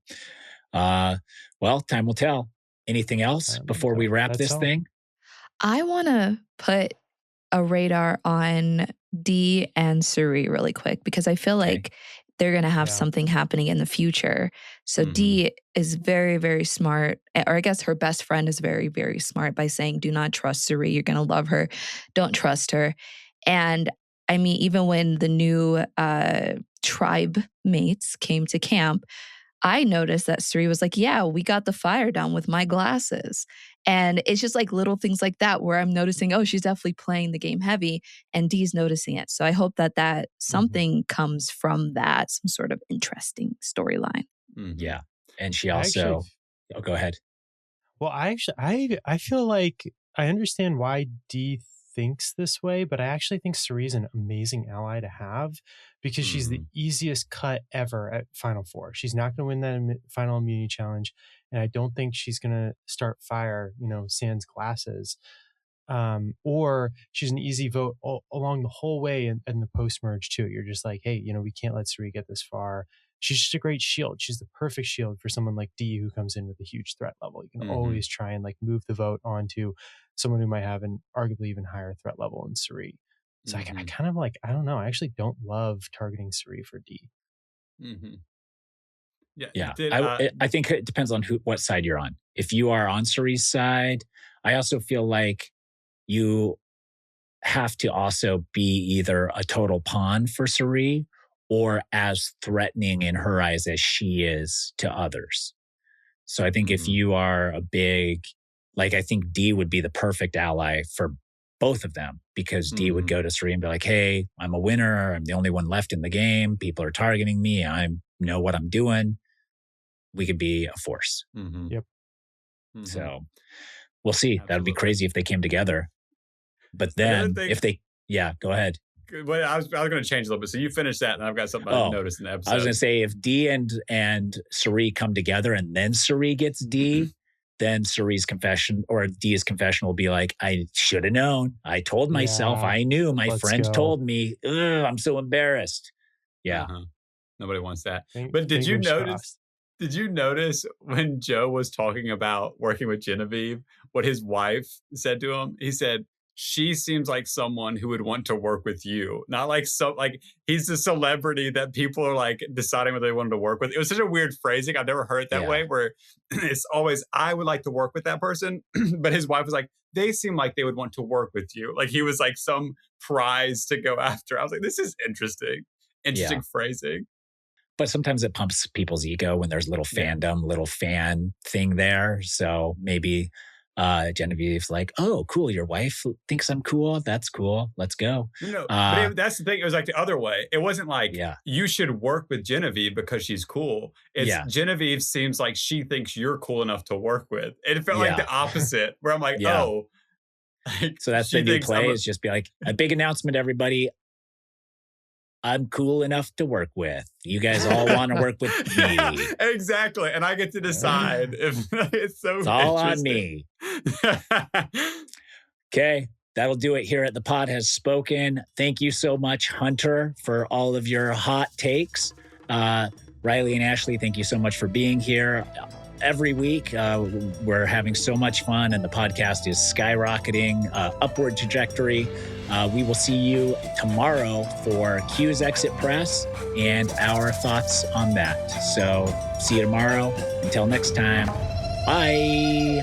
well, time will tell. Anything else before we wrap this thing? I want to put a radar on Dee and Suri really quick, because I feel like they're going to have something happening in the future. So Dee is very, very smart. Or I guess her best friend is very, very smart by saying, do not trust Suri. You're going to love her. Don't trust her. And I mean, even when the new tribe mates came to camp, I noticed that Suri was like, yeah, we got the fire down with my glasses. And it's just like little things like that where I'm noticing, oh, she's definitely playing the game heavy, and Dee's noticing it. So I hope that something comes from that, some sort of interesting storyline. Yeah. And she also, go ahead. Well, I feel like I understand why Dee thinks this way, but I actually think Suri's an amazing ally to have, because she's the easiest cut ever at Final Four. She's not going to win that final immunity challenge, and I don't think she's going to start fire, sans glasses. Or she's an easy vote along the whole way in the post-merge too. You're just like, hey, we can't let Suri get this far. She's just a great shield. She's the perfect shield for someone like Dee who comes in with a huge threat level. You can always try and like move the vote onto someone who might have an arguably even higher threat level in Suri. So I kind of like, I don't know. I actually don't love targeting Suri for Dee. Yeah. I think it depends on what side you're on. If you are on Suri's side, I also feel like you have to also be either a total pawn for Suri or as threatening in her eyes as she is to others. So I think if you are a big, like, I think Dee would be the perfect ally for both of them, because Dee would go to Suri and be like, hey, I'm a winner. I'm the only one left in the game. People are targeting me. I know what I'm doing. We could be a force. Yep. So we'll see. That would be crazy if they came together. But then go ahead. Well, I was going to change a little bit. So you finish that, and I've got something I noticed in the episode. I was going to say, if Dee and Suri come together, and then Suri gets Dee, then Suri's confession or Dee's confession will be like, I should have known. I told myself. I knew. My friend told me. Ugh, I'm so embarrassed. Yeah. Nobody wants that. But did you notice? Did you notice when Joe was talking about working with Genevieve, what his wife said to him? He said, she seems like someone who would want to work with you. Not like he's a celebrity that people are like deciding whether they wanted to work with. It was such a weird phrasing. I've never heard it that way, where it's always, I would like to work with that person. But his wife was like, they seem like they would want to work with you. Like he was like some prize to go after. I was like, this is interesting phrasing. But sometimes it pumps people's ego when there's little fandom, little fan thing there. So maybe Genevieve's like, oh, cool. Your wife thinks I'm cool. That's cool. Let's go. But that's the thing. It was like the other way. It wasn't like you should work with Genevieve because she's cool. It's Genevieve seems like she thinks you're cool enough to work with. It felt like the opposite, where I'm like, oh. Like, so that's the new play is just be like, a big announcement, everybody. I'm cool enough to work with. You guys all want to work with me. Exactly. And I get to decide if it's so It's all on me. Okay. That'll do it here at The Pod Has Spoken. Thank you so much, Hunter, for all of your hot takes. Riley and Ashleigh, thank you so much for being here. Every week, we're having so much fun, and the podcast is skyrocketing, upward trajectory. We will see you tomorrow for Q's Exit Press and our thoughts on that. So see you tomorrow. Until next time, bye.